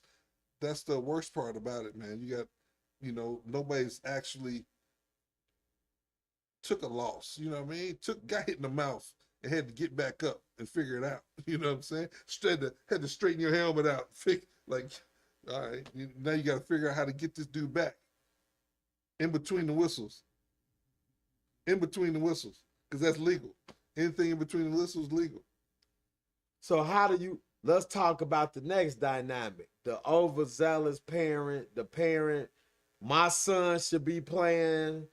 B: the worst part about it, man. You got, nobody's actually took a loss. You know what I mean? Got hit in the mouth and had to get back up and figure it out. You know what I'm saying? Had to straighten your helmet out. All right, now you got to figure out how to get this dude back. In between the whistles. Because that's legal. Anything in between the whistles is legal.
A: So let's talk about the next dynamic. The overzealous parent, the parent, my son should be playing.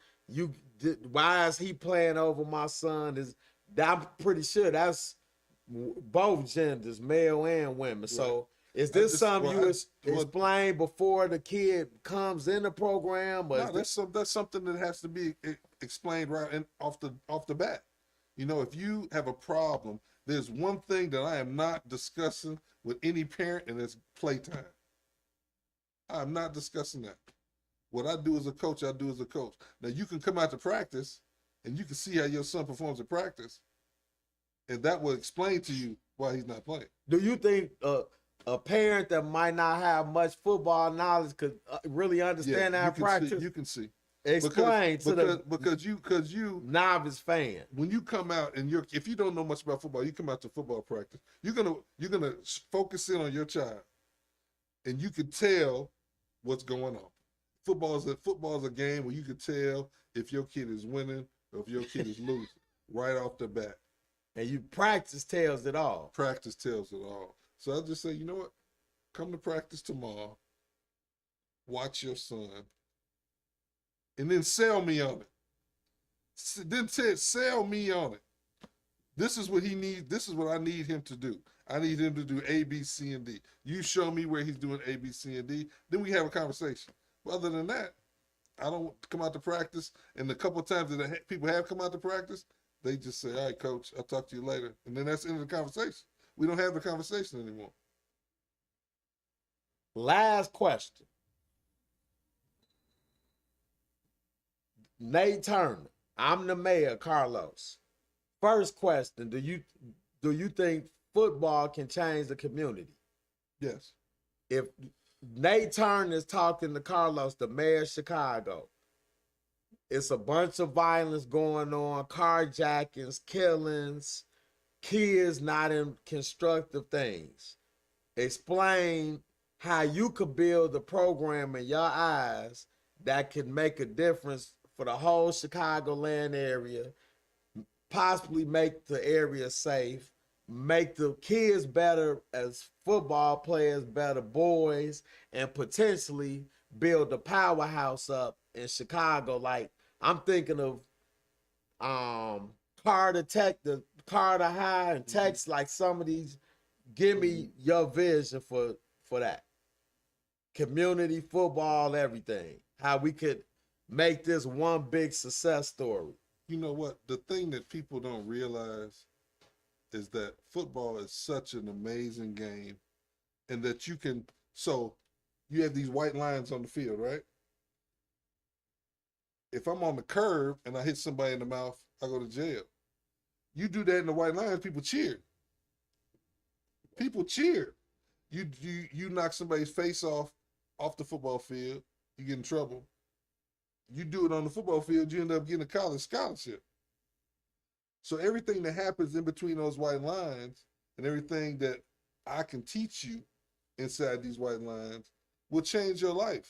A: Why is he playing over my son? I'm pretty sure that's both genders, male and women. Right. So Is this something you
B: well,
A: explain before the kid comes in the program? Or
B: no, that's something that has to be explained off the bat. You know, if you have a problem, there's one thing that I am not discussing with any parent, and it's playtime. I'm not discussing that. What I do as a coach, I do as a coach. Now you can come out to practice, and you can see how your son performs at practice, and that will explain to you why he's not playing.
A: Do you think a parent that might not have much football knowledge could really understand that practice?
B: You can see.
A: Explain
B: because you
A: novice fan.
B: When you come out and if you don't know much about football, you come out to football practice. You're gonna focus in on your child, and you can tell what's going on. Football is a game where you can tell if your kid is winning or if your kid is losing right off the bat.
A: And you practice tells it all.
B: Practice tells it all. So I just say, you know what? Come to practice tomorrow. Watch your son. And then sell me on it. Then sell me on it. This is what he needs. This is what I need him to do. I need him to do A, B, C, and D. You show me where he's doing A, B, C, and D. Then we have a conversation. But other than that, I don't come out to practice. And the couple of times that people have come out to practice, they just say, all right, coach, I'll talk to you later. And then that's the end of the conversation. We don't have the conversation anymore.
A: Last question. Nate Turner. I'm the mayor, Carlos. First question, do you think football can change the community?
B: Yes.
A: If Nate Turner is talking to Carlos, the mayor of Chicago, it's a bunch of violence going on, carjackings, killings, kids not in constructive things. Explain how you could build a program in your eyes that could make a difference for the whole Chicagoland area, possibly make the area safe, make the kids better as football players, better boys, and potentially build a powerhouse up in Chicago. Like, I'm thinking of Carter High and Texas, like some of these. Give me your vision for that. Community, football, everything. How we could make this one big success story.
B: You know what? The thing that people don't realize is that football is such an amazing game, and that you have these white lines on the field, right? If I'm on the curb and I hit somebody in the mouth, I go to jail. You do that in the white lines, people cheer. People cheer. You knock somebody's face off the football field, you get in trouble. You do it on the football field, you end up getting a college scholarship. So everything that happens in between those white lines and everything that I can teach you inside these white lines will change your life.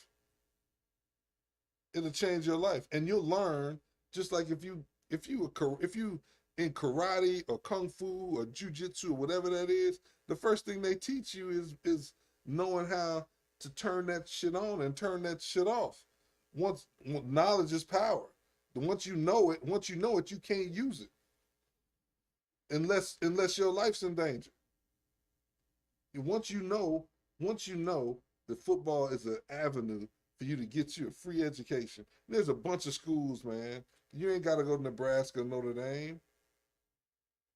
B: It'll change your life, and you'll learn. Just like if you in karate or kung fu or jujitsu or whatever that is, the first thing they teach you is knowing how to turn that shit on and turn that shit off. Once knowledge is power. Once you know it, you can't use it unless your life's in danger. And once you know that football is an avenue for you to get you a free education. There's a bunch of schools, man. You ain't got to go to Nebraska or Notre Dame.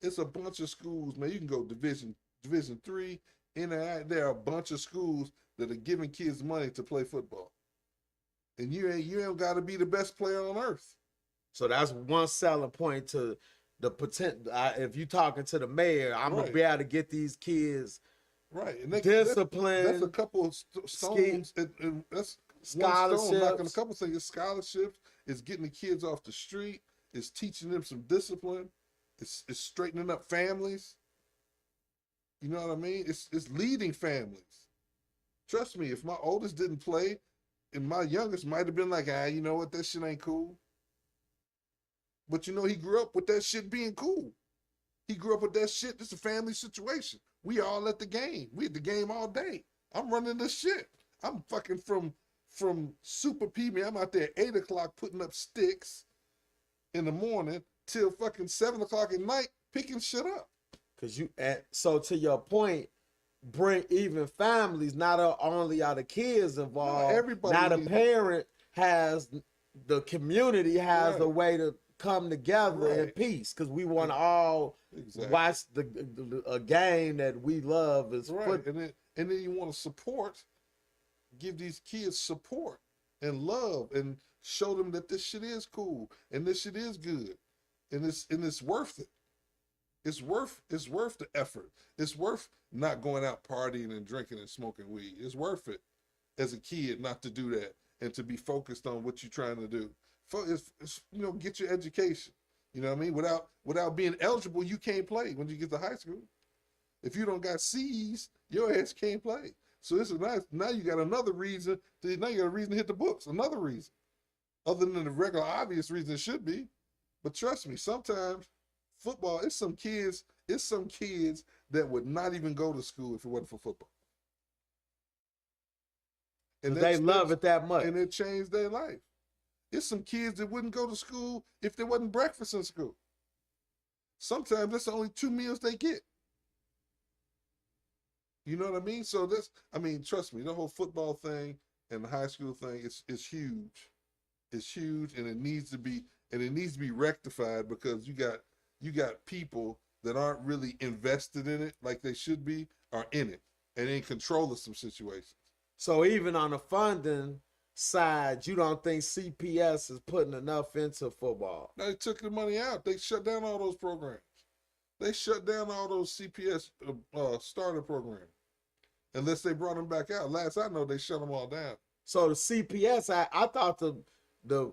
B: It's a bunch of schools, man. You can go Division III, NAI. There are a bunch of schools that are giving kids money to play football. And you ain't got to be the best player on earth.
A: So that's one selling point to the potential. If you're talking to the mayor, I'm going to be able to get these kids
B: and
A: disciplined.
B: That's a couple of stones. That's scholarships. One stone knocking a couple of things. It's scholarships. It's getting the kids off the street. It's teaching them some discipline. It's straightening up families. You know what I mean? It's leading families. Trust me, if my oldest didn't play, and my youngest might have been like, you know what, that shit ain't cool. But you know, he grew up with that shit being cool. He grew up with that shit. It's a family situation. We all at the game. We at the game all day. I'm running this shit. I'm fucking from Super P. I'm out there at 8 o'clock putting up sticks in the morning till fucking 7 o'clock at night picking shit up.
A: So to your point, bring even families. Not only are the kids involved,
B: everybody
A: now the
B: needs-
A: parent has, the community has
B: Right.
A: a way to come together in
B: Right.
A: peace, because we want to all
B: Exactly.
A: watch a game that we love is
B: Right.
A: foot.
B: And then you want to support, give these kids support and love and show them that this shit is cool and this shit is good and it's worth it. It's worth the effort. It's worth not going out partying and drinking and smoking weed. It's worth it as a kid not to do that and to be focused on what you're trying to do. It's get your education. You know what I mean? Without being eligible, you can't play when you get to high school. If you don't got C's, your ass can't play. So this is nice. Now you got another reason. Now you got a reason to hit the books. Another reason, other than the regular obvious reason it should be. But trust me, sometimes football. It's some kids that would not even go to school if it wasn't for football.
A: And they love it that much,
B: and it changed their life. It's some kids that wouldn't go to school if there wasn't breakfast in school. Sometimes that's the only 2 meals they get. You know what I mean? So trust me, the whole football thing and the high school thing is huge. It's huge, and it needs to be rectified, because you got people that aren't really invested in it like they should be, are in it and in control of some situations.
A: So even on the funding side, you don't think CPS is putting enough into football?
B: Now, they took the money out. They shut down all those programs. They shut down all those CPS starter programs, unless they brought them back out. Last I know, they shut them all down.
A: So the CPS, I thought the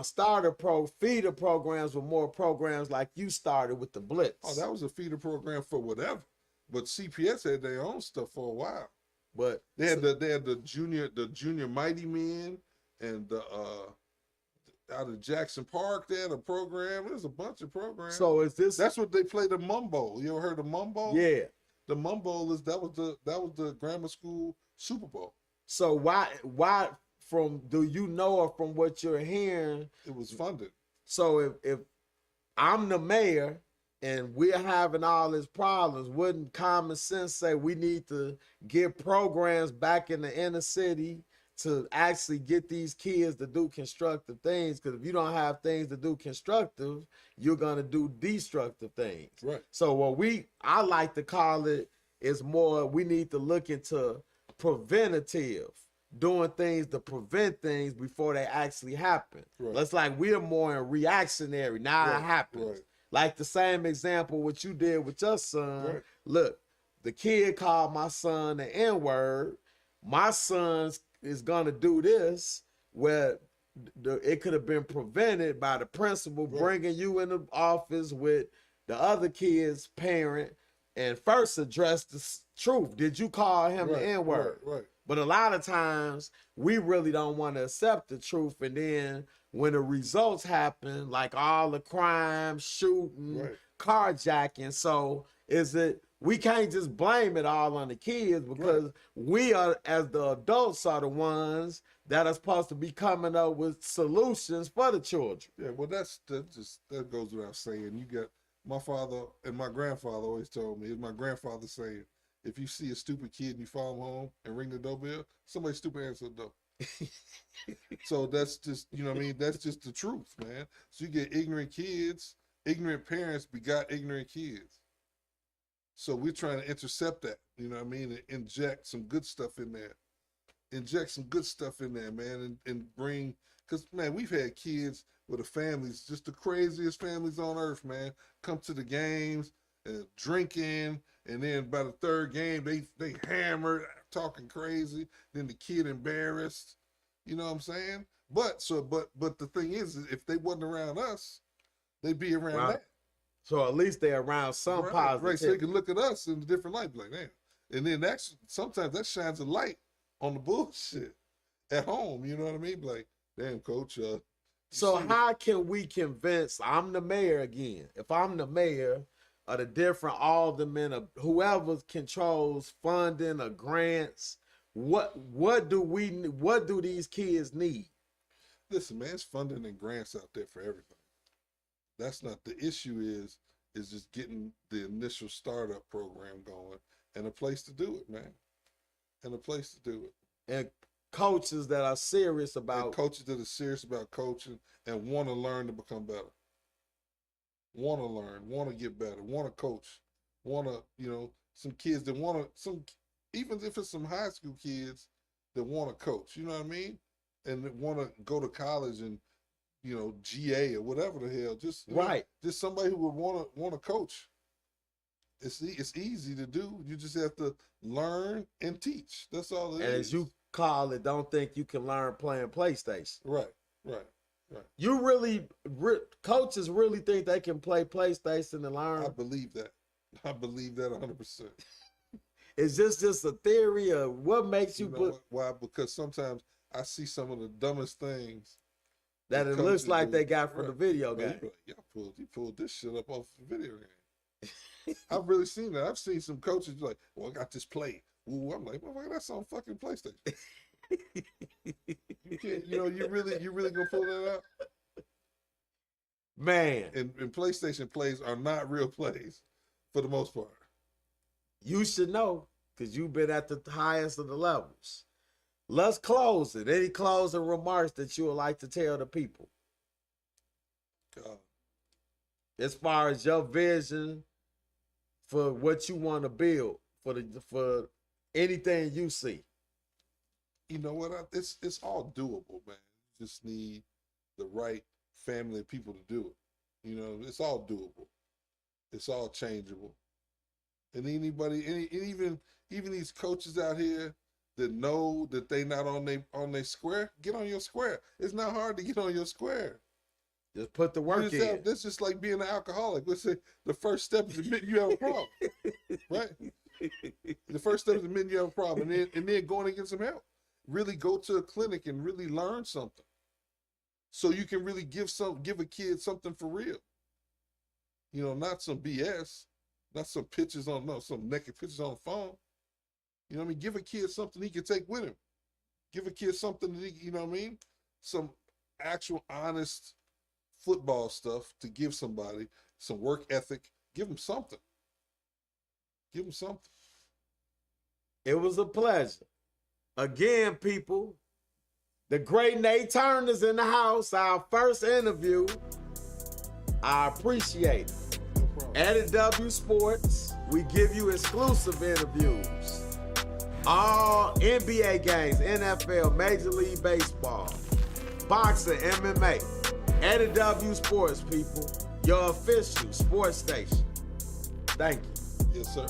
A: starter feeder programs were more programs like you started with the Blitz.
B: Oh, that was a feeder program for whatever. But CPS had their own stuff for a while.
A: But
B: they had the junior Mighty Men, and out of Jackson Park they had a program. There's a bunch of programs.
A: So that's
B: what they play, the Mumbo. You ever heard of Mumbo?
A: Yeah.
B: The Mumbo that was the grammar school Super Bowl.
A: So why do you know, or from what you're hearing,
B: it was funded?
A: So if I'm the mayor and we're having all these problems, wouldn't common sense say we need to get programs back in the inner city to actually get these kids to do constructive things? Because if you don't have things to do constructive, you're gonna do destructive things.
B: Right.
A: So I like to call it is more, we need to look into preventative, doing things to prevent things before they actually happen.
B: Right.
A: That's like we're more in reactionary. Now it happens.
B: Right.
A: Like the same example what you did with your son.
B: Right.
A: Look, the kid called my son the N-word. My son is gonna do this, where it could have been prevented by the principal bringing you in the office with the other kid's parent and first address the truth. Did you call him the N-word?
B: Right.
A: But a lot of times we really don't want to accept the truth, and then when the results happen, like all the crime, shooting, carjacking, so we can't just blame it all on the kids, because we are, as the adults, are the ones that are supposed to be coming up with solutions for the children.
B: Yeah, well, that goes without saying. You got my father and my grandfather always told me. It's my grandfather saying, if you see a stupid kid and you follow him home and ring the doorbell, somebody stupid answer the door. So that's just, you know what I mean? That's just the truth, man. So you get ignorant kids, ignorant parents begot ignorant kids. So we're trying to intercept that, you know what I mean? And inject some good stuff in there. Man, and bring, because, man, we've had kids with the families, just the craziest families on earth, man, come to the games, drinking, and then by the third game, they hammered, talking crazy. Then the kid embarrassed. You know what I'm saying? But the thing is, if they wasn't around us, they'd be around that.
A: So at least they're around some positive.
B: Right, so they can look at us in a different light, like, damn. And then sometimes that shines a light on the bullshit at home. You know what I mean? Like, damn, coach.
A: So how can we convince? I'm the mayor again. If I'm the mayor, of the different aldermen, of whoever controls funding or grants, what do these kids need?
B: Listen, man, it's funding and grants out there for everything. That's not the issue. Is just getting the initial startup program going and a place to do it, man. And a place to do it.
A: And coaches that are serious
B: And
A: about
B: coaches that are serious about coaching and want to learn to become better. Want to learn, want to get better, want to coach, want to, some kids that want to, even if it's some high school kids that want to coach, you know what I mean? And that want to go to college and, GA or whatever the hell, just
A: right.
B: Just somebody who would want to coach. It's easy to do. You just have to learn and teach. That's all it is.
A: And as you call it, don't think you can learn playing PlayStation.
B: Right.
A: You coaches really think they can play PlayStation and learn?
B: I believe that. I believe that 100%.
A: Is this just a theory of what makes you put?
B: Why? Because sometimes I see some of the dumbest things
A: That it looks like they got from the video game.
B: Like, you pulled this shit up off the video game. I've really seen that. I've seen some coaches like, well, I got this play. Ooh, I'm like, motherfucker, that's on fucking PlayStation. You can't, you really gonna pull that out?
A: Man.
B: And PlayStation plays are not real plays for the most part.
A: You should know, because you've been at the highest of the levels. Let's close it. Any closing remarks that you would like to tell the people?
B: God.
A: As far as your vision for what you want to build for anything you see.
B: You know what? It's all doable, man. You just need the right family of people to do it. It's all doable. It's all changeable. And even these coaches out here that know that they not on their square, get on your square. It's not hard to get on your square.
A: Just put the work in.
B: That's just like being an alcoholic. Let's say the first step is admitting you have a problem, right? The first step is admitting you have a problem, and then going and get some help. Really go to a clinic and really learn something, so you can really give a kid something for real. Not some BS, not some pictures some naked pictures on the phone. Give a kid something he can take with him. Give a kid something that he, some actual honest football stuff to give somebody, some work ethic. Give them something. Give them something.
A: It was a pleasure. Again, people, the great Nate Turner's in the house, our first interview. I appreciate it.
B: No problem.
A: EDITW Sports, we give you exclusive interviews. All NBA games, NFL, Major League Baseball, boxing, MMA. EDITW Sports, people, your official sports station. Thank you.
B: Yes, sir.